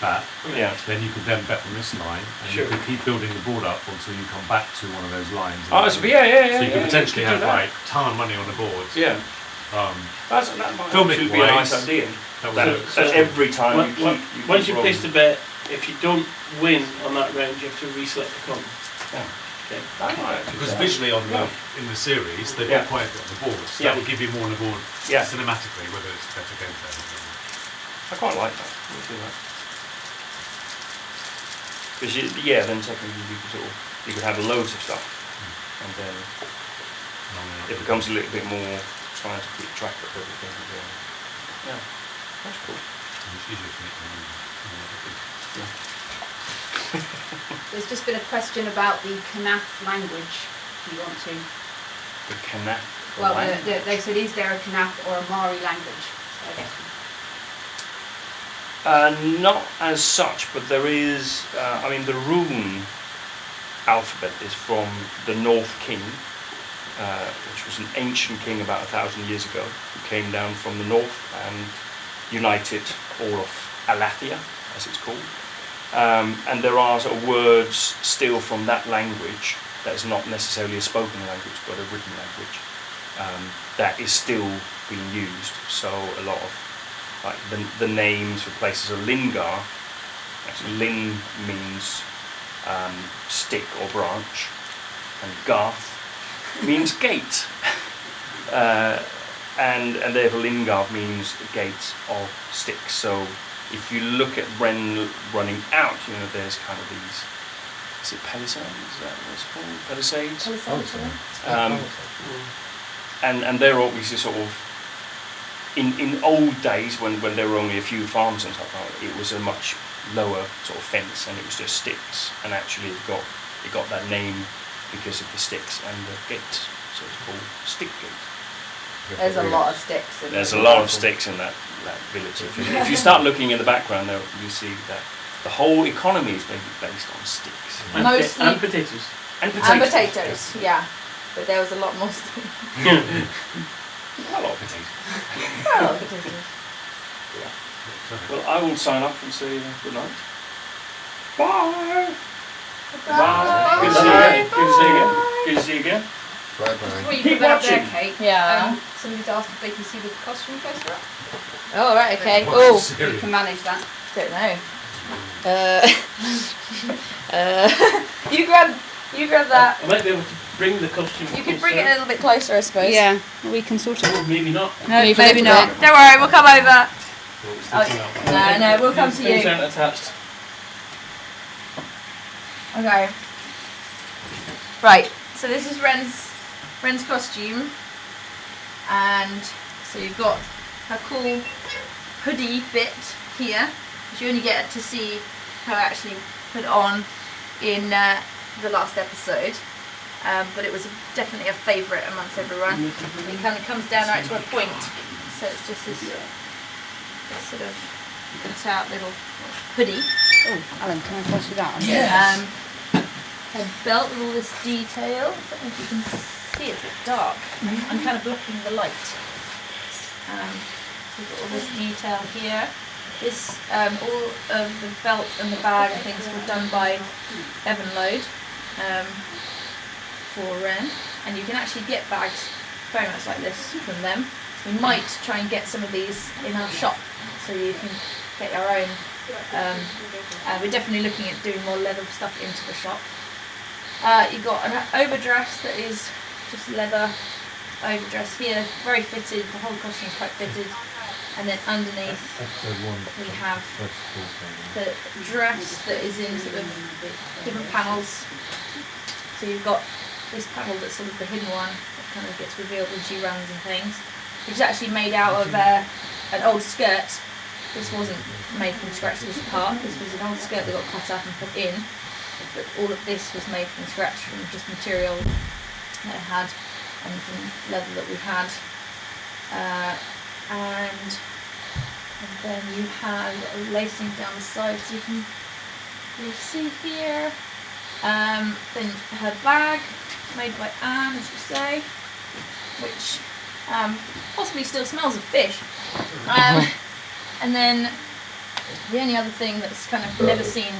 that. Yeah. Then you could then bet on this line, and Sure. you could keep building the board up until you come back to one of those lines. Oh, so yeah. So you could potentially do have that. like a ton of money on the board. Yeah. Um, That might Filmic actually be a nice wise, idea. that was That, it. that every time Once you keep once you keep place the rolling. bet, if you don't win on that round, you have to reselect the column. Yeah. Okay. That might actually because be- visually on Yeah. in the series they've Yeah. got quite a bit on the board, so Yeah. that will give you more on the board Yeah. cinematically, whether it's better gameplay. I quite like that. We'll do that. Because yeah, then technically you could you could have loads of stuff, and then it becomes a little bit more trying to keep track of everything you're doing. Yeah, that's cool. It's easier to make them There's just been a question about the Kanaf language, if you want to. The Kanaf. Well, they said, is there a Kanaf or a Mari language? So I guess. Not as such, but there is. I mean, the rune alphabet is from the North King, which was an ancient king about 1,000 years ago, who came down from the north and united all of Alathia, as it's called. And there are sort of words still from that language that is not necessarily a spoken language but a written language that is still being used. So a lot of like the names for places are Lingarth. Actually, Lin means stick or branch, and Garth means gate. And therefore Lingarth means gate of sticks. So if you look at Wren running out, you know, there's kind of these, is it palisades? Is that what it's called? Palisades? And they're obviously sort of, in old days when there were only a few farms and stuff like that, it was a much lower sort of fence and it was just sticks. And actually it got that name because of the sticks and the gate. So it's called Stick Gate. There's a lot of sticks. There's a lot of sticks in that village. If you start looking in the background, there you see that the whole economy is based on sticks. And, Mostly- and potatoes. And potatoes. And potatoes, yeah. But there was a lot more sticks. A lot of potatoes. A lot of potatoes. Well, I will sign off and say good night. Bye. Bye. Good to see you again. Good to see you again. Good to see you again. Bye-bye. Before you Keep put that up there, watching. Kate, Yeah. somebody's asked if they can see the costume poster up. Oh, right, okay. Watch Oh, the series. You can manage that. don't know. You grab that. I might be able to bring the costume. You could bring it a little bit closer, I suppose. Yeah, we can sort it. Or maybe not. No, Move a maybe little not. bit. Don't worry, we'll come over. Well, it's sticking out. No, we'll come to Things you. aren't attached. Okay. Right. So this is Ren's costume, and so you've got her cool hoodie bit here, which you only get to see her actually put on in the last episode. But it was definitely a favourite amongst everyone. It kind of comes down right to a point, so it's just this sort of cut out little hoodie. Oh, Alan, can I pass you that? A belt with all this detail. I don't know if you can see it, it's a bit dark. I'm kind of blocking the light. So we've got all this detail here. This, all of the belt and the bag and things were done by Evanlode for Ren. And you can actually get bags very much like this from them. We might try and get some of these in our shop so you can get your own. We're definitely looking at doing more leather stuff into the shop. You've got an overdress that is just leather overdress here, very fitted, the whole costume is quite fitted. And then underneath we have the dress that is in sort of different panels. So you've got this panel that's sort of the hidden one that kind of gets revealed with G-runs and things, which is actually made out of an old skirt. This wasn't made from scratch, this part. This was an old skirt that got cut up and put in. But all of this was made from scratch from just material that I had and from leather that we had. And then you have lacing down the side so you can really see here. Then her bag, made by Anne, as we say, which possibly still smells of fish. And then the only other thing that's kind of never seen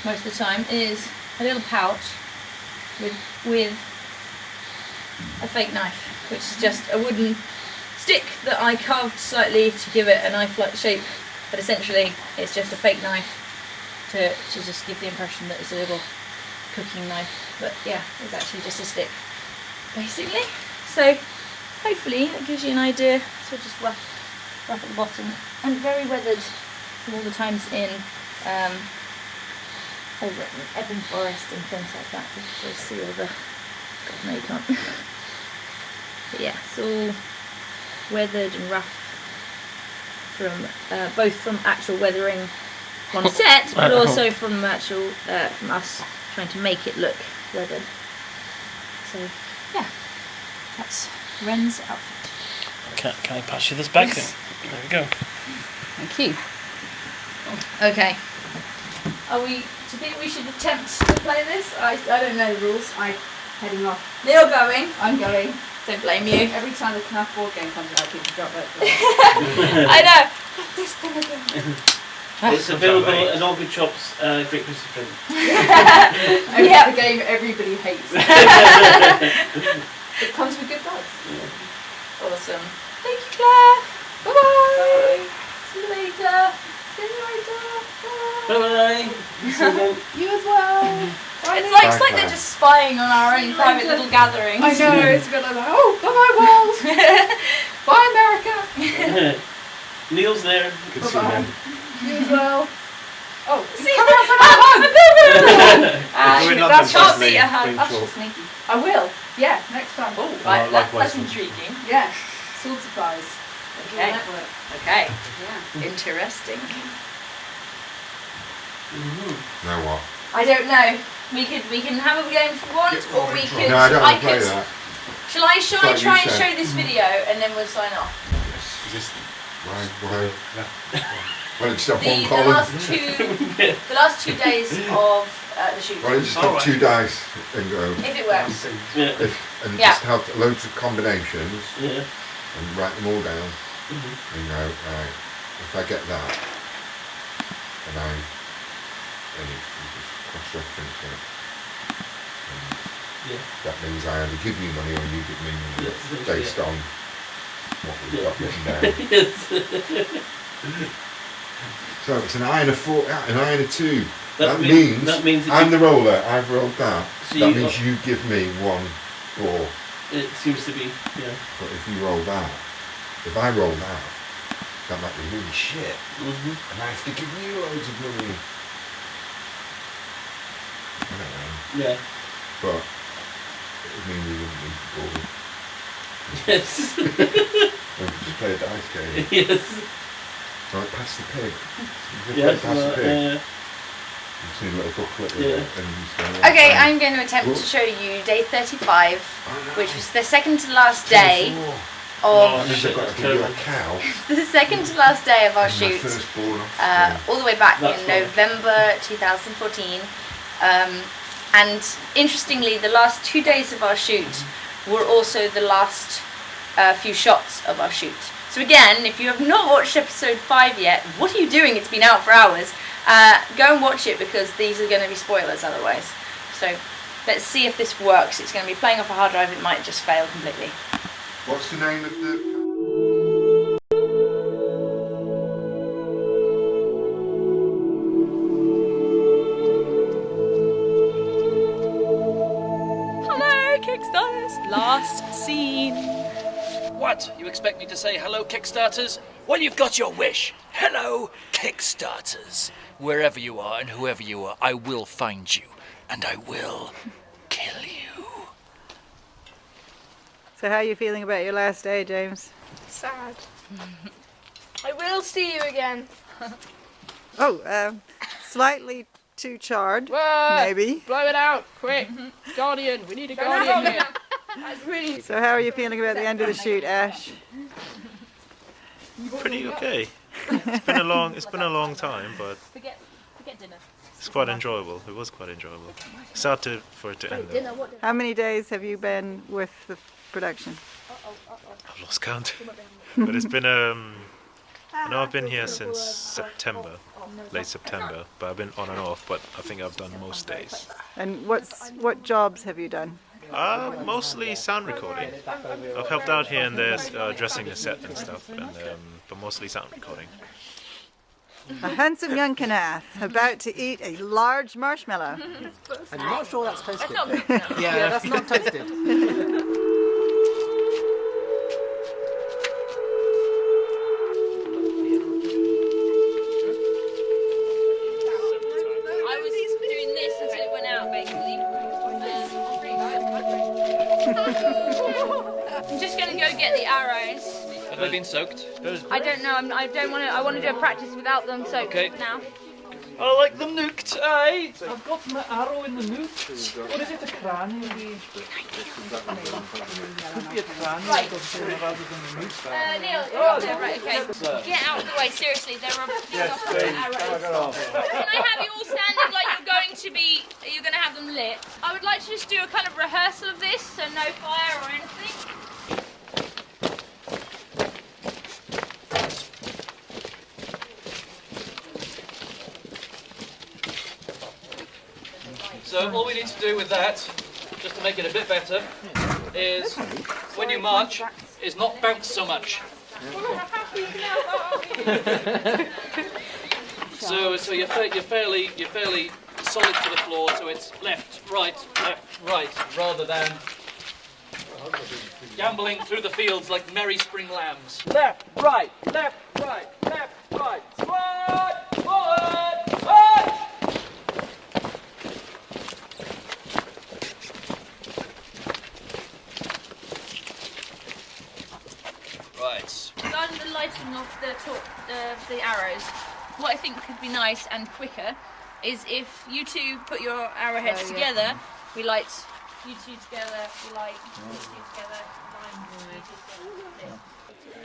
most of the time is a little pouch with a fake knife, which is just a wooden stick that I carved slightly to give it a knife-like shape, but essentially it's just a fake knife to just give the impression that it's a little cooking knife. But yeah, it's actually just a stick, basically. So hopefully that gives you an idea. So just rough at the bottom and very weathered from all the times in over in Ebbing Forest and things like that. You can see all the, God no you can't. But yeah, it's all weathered and rough from both from actual weathering on set, but also from actual from us trying to make it look weathered. So yeah, that's Ren's outfit. Can I pass you this back Yes. then? There we go. Thank you. Okay. Are we Do you think we should attempt to play this? I don't know the rules. I'm heading off. Neil going. I'm going. Don't blame you. Every time the Knauf board game comes out, people drop that. I know. This thing again. It's available in all good shops. Great Christmas present. The game everybody hates. It comes with good bugs. Awesome. Thank you, Claire. Bye bye. See you later. See you later. Bye. Bye. You as well. It's like they're just spying on our own private little gatherings. I know, it's a bit like, oh, bye world. Bye America. Neil's there. Good to see you. You as well. Oh, See, come out for If you're in London, that's can't personally, be a hug. bring That's chalk. just sneaky. I will. Yeah, next time. Oh, right, likewise. that's intriguing. Yeah. Sword supplies. Okay. Network. Okay. Yeah. Interesting. Now what? I don't know. We can have a game if we want, or we could. No, I don't want to play could. that. Shall I Like you try and said. show this video and then we'll sign off? Is this Why don't you stop one The column? last 2 days of the shoot. Why don't you just have 2 dice and go? If it works. Yeah. And Yeah. just have loads of combinations Yeah. and write them all down. And go, right, if I get that, then you just cross-reference it. And Yeah. that means I either give you money or you give me money Yes, based yeah. on what we've Yeah. got written down. Yes. So it's an eye and a 4, an eye and a 2. That means means that I'm you- the roller, I've rolled that. So That you means got- you give me 1 4. It seems to be. Yeah. But if you roll that, if I roll that, that might be really shit. Mhm. And I have to give you loads of money. I don't know. Yeah. But it would mean we wouldn't need the ball. Yes. We could just play a dice game. Yes. So like pass the pig. You Yeah. could play pass the pig. Yeah. You see a little booklet with Yeah. it and you just go, Okay, right, I'm going to attempt to show you day 35, which was the second to last day Oh, of I've got to give you a cow. the second to last day of our and my shoot. firstborn offspring. All the way back That's in right. November 2014. And interestingly, the last 2 days of our shoot were also the last few shots of our shoot. So again, if you have not watched episode 5 yet, what are you doing? It's been out for hours. Go and watch it because these are going to be spoilers otherwise. So let's see if this works. It's going to be playing off a hard drive. It might just fail completely. What's the name of the... Hello, Kickstarters! Last scene. What? You expect me to say hello, Kickstarters? Well, you've got your wish. Hello, Kickstarters. Wherever you are and whoever you are, I will find you. And I will kill you. So how are you feeling about your last day, James? Sad. I will see you again. Oh, slightly too charred, Whoa, maybe. Blow it out, quick. Guardian, we need a guardian here. That's really... So how are you feeling about the end of the shoot, Ash? Pretty okay. It's been a long time, but Forget dinner. it's quite enjoyable. It was quite enjoyable. Sad for it to end though. How many days have you been with the production? I've lost count. But it's been I know I've been here since September, late September, but I've been on and off, but I think I've done most days. And what jobs have you done? Mostly sound recording. I've helped out here and there, dressing the set and stuff, and but mostly sound recording. A handsome young Knauf about to eat a large marshmallow. I'm not sure that's toasted. Yeah. That's not toasted. I was doing this until it went out, basically. I'm just going to go get the arrows. Have they been soaked? I don't know. I don't want to. I want to do a practice without them soaked now. I like them nuked, eh? I've got my arrow in the nook. What is it, a cranium? Could be a cranium Right. rather than a nook. Neil, you're up there, right? Okay. Get out of the way. Seriously, there are. Yes, arrows. please. Come on, get off. Can I have you all standing like you're going to be, you're going to have them lit. I would like to just do a kind of rehearsal of this, so no fire or anything. So all we need to do with that, just to make it a bit better, is when you march, is not bounce so much. So you're fairly solid to the floor. So it's left, right, rather than gambling through the fields like merry spring lambs. Left, right, left, right, left, right. Squad, forward, march! Right. Regarding the lighting of the arrows, what I think could be nice and quicker is if you two put your arrowheads together, we light you two together, we light you two together,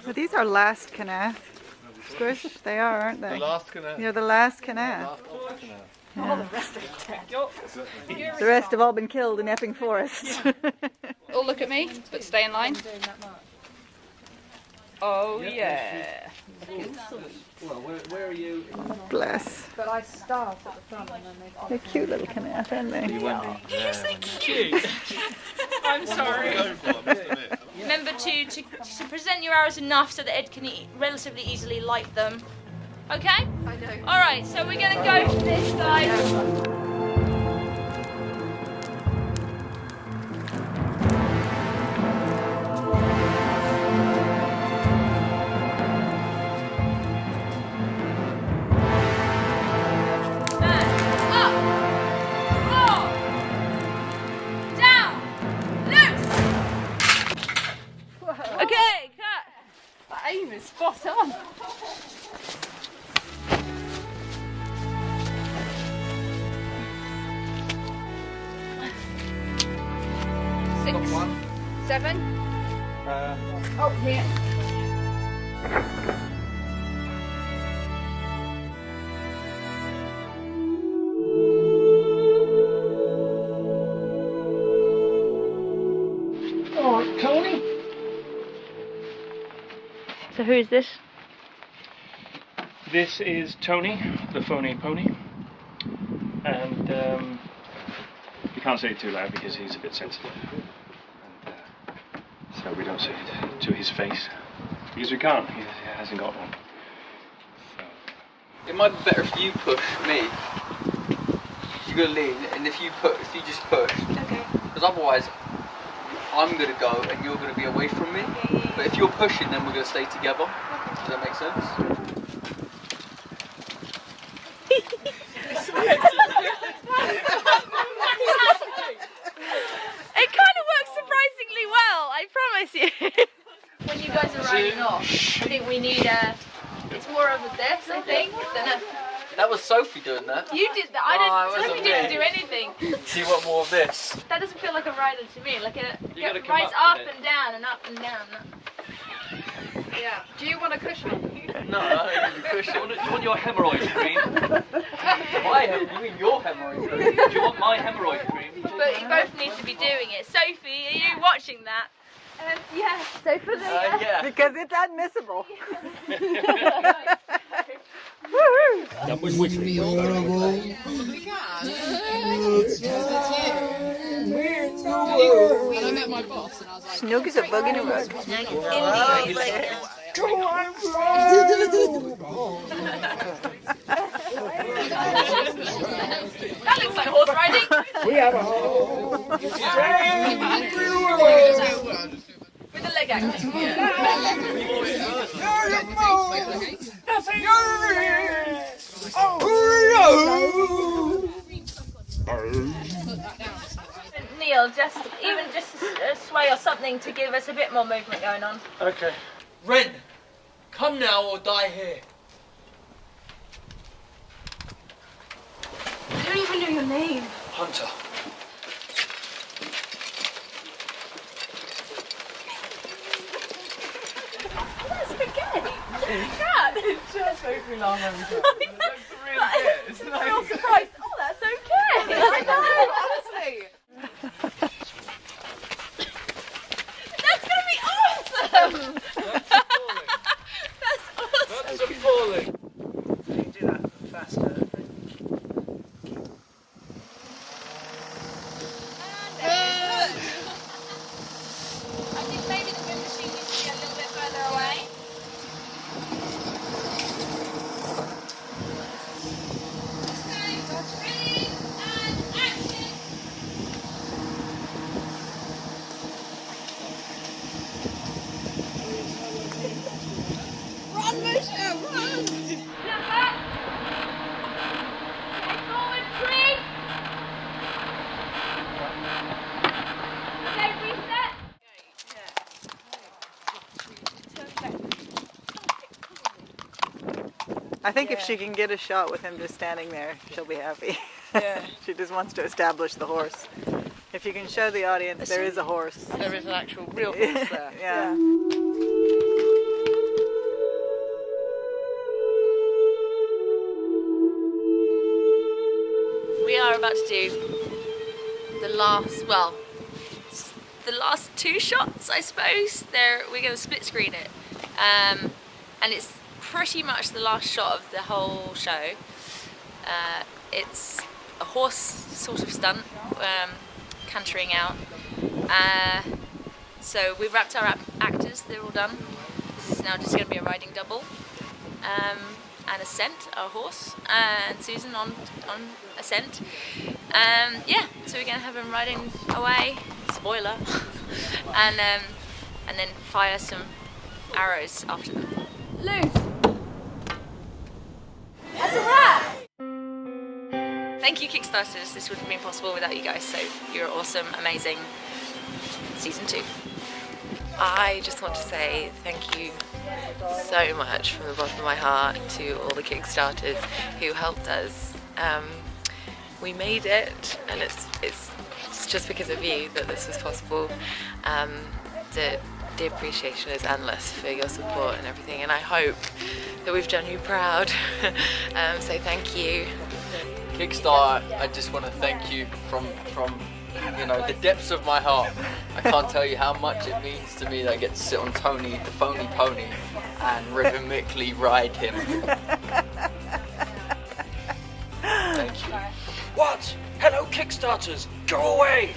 Well, these are last Kanath. Squish, they are, aren't they? The last Kanath. They're the last Kanath. All the rest are dead. The rest have all been killed in Epping Forest. All look at me, but stay in line. Oh yeah. Well, where are you? Bless. But I start at the front and then they... They're cute little Kanath, aren't they? You're so cute. I'm sorry. Remember to present your arrows enough so that Ed can relatively easily light them. Okay? I know. Alright, so we're going to go for this, guys. Okay, cut. That aim is spot on. Six, 7. Oh, here. Oh, Tony. So who is this? This is Tony, the phony pony, and you can't say it too loud because he's a bit sensitive, and so we don't say it to his face because we can't. He hasn't got one. It might be better if you push me. You're gonna lean, and if you just push. Okay. Because otherwise, I'm gonna go and you're gonna be away from me. But if you're pushing, then we're gonna stay together. Does that make sense? It kind of works surprisingly well, I promise you. When you guys are riding off, I think we need it's more of a this, I think, than a... That was Sophie doing that. You did that. Sophie didn't do anything. Do you want more of this? That doesn't feel like a rider to me. Like it gotta come rides up up with it. and down and up and down. Yeah. Do you want a cushion? No, I don't need a cushion. Do you want your hemorrhoid cream? You mean your hemorrhoid cream? Do you want my hemorrhoid cream? But you both need to be doing it. Sophie, are you watching that? Yeah. So for the yeah. Because it's admissible. That was wicked. When I met my boss and I was like, Snook is a bug in a rug. That looks like horse riding. We have a whole With the leg action. Neil, just a sway or something to give us a bit more movement going on. Okay. Ren, come now or die here. I don't even know your name. Hunter. That's okay. God. It just makes me laugh every time. It looks really good. I'm real surprised. Oh, that's okay. I know, honestly. That's gonna be awesome! That's awesome! That's appalling. So you can do that faster. I think maybe the wind machine needs to be a little bit further away. Ready, and action! Run, Misha, run! Look back! Stay forward, 3! Okay, reset! I think if she can get a shot with him just standing there, she'll be happy. Yeah. She just wants to establish the horse. If you can show the audience there is a horse. There is an actual real horse there. Yeah. We are about to do the last, well, the last 2 shots, I suppose. We're going to split screen it. And it's pretty much the last shot of the whole show. It's a horse sort of stunt, cantering out. So we've wrapped our actors, they're all done. This is now just going to be a riding double. And Ascent, our horse, and Susan on Ascent. Yeah, so we're going to have him riding away, spoiler, and then fire some arrows after them. Loose! That's a wrap! Thank you, Kickstarters. This wouldn't have been possible without you guys, so you're awesome, amazing. Season 2. I just want to say thank you so much from the bottom of my heart to all the Kickstarters who helped us. We made it, and it's just because of you that this was possible. The appreciation is endless for your support and everything, and I hope that we've done you proud. So thank you. Kickstarter, I just want to thank you from the depths of my heart. I can't tell you how much it means to me that I get to sit on Tony, the phony pony, and rhythmically ride him. Thank you. What? Hello, Kickstarters! Go away!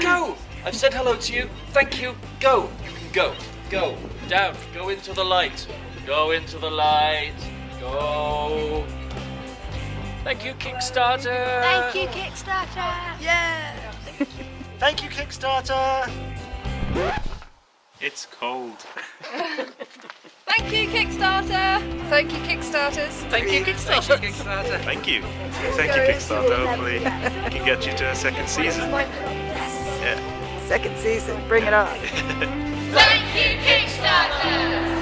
Go! I've said hello to you. Thank you. Go! You can go. Go. Down. Go into the light. Go into the light. Go. Thank you, Kickstarter! Thank you, Kickstarter! Yeah! Thank you, Kickstarter! It's cold. Thank you, Kickstarter! Thank you, Kickstarters! Thank you, Kickstarter! Thank you. Thank you, Kickstarter. Hopefully we can get you to a second season. Yeah. Second season, bring it on. Thank you, Kickstarters!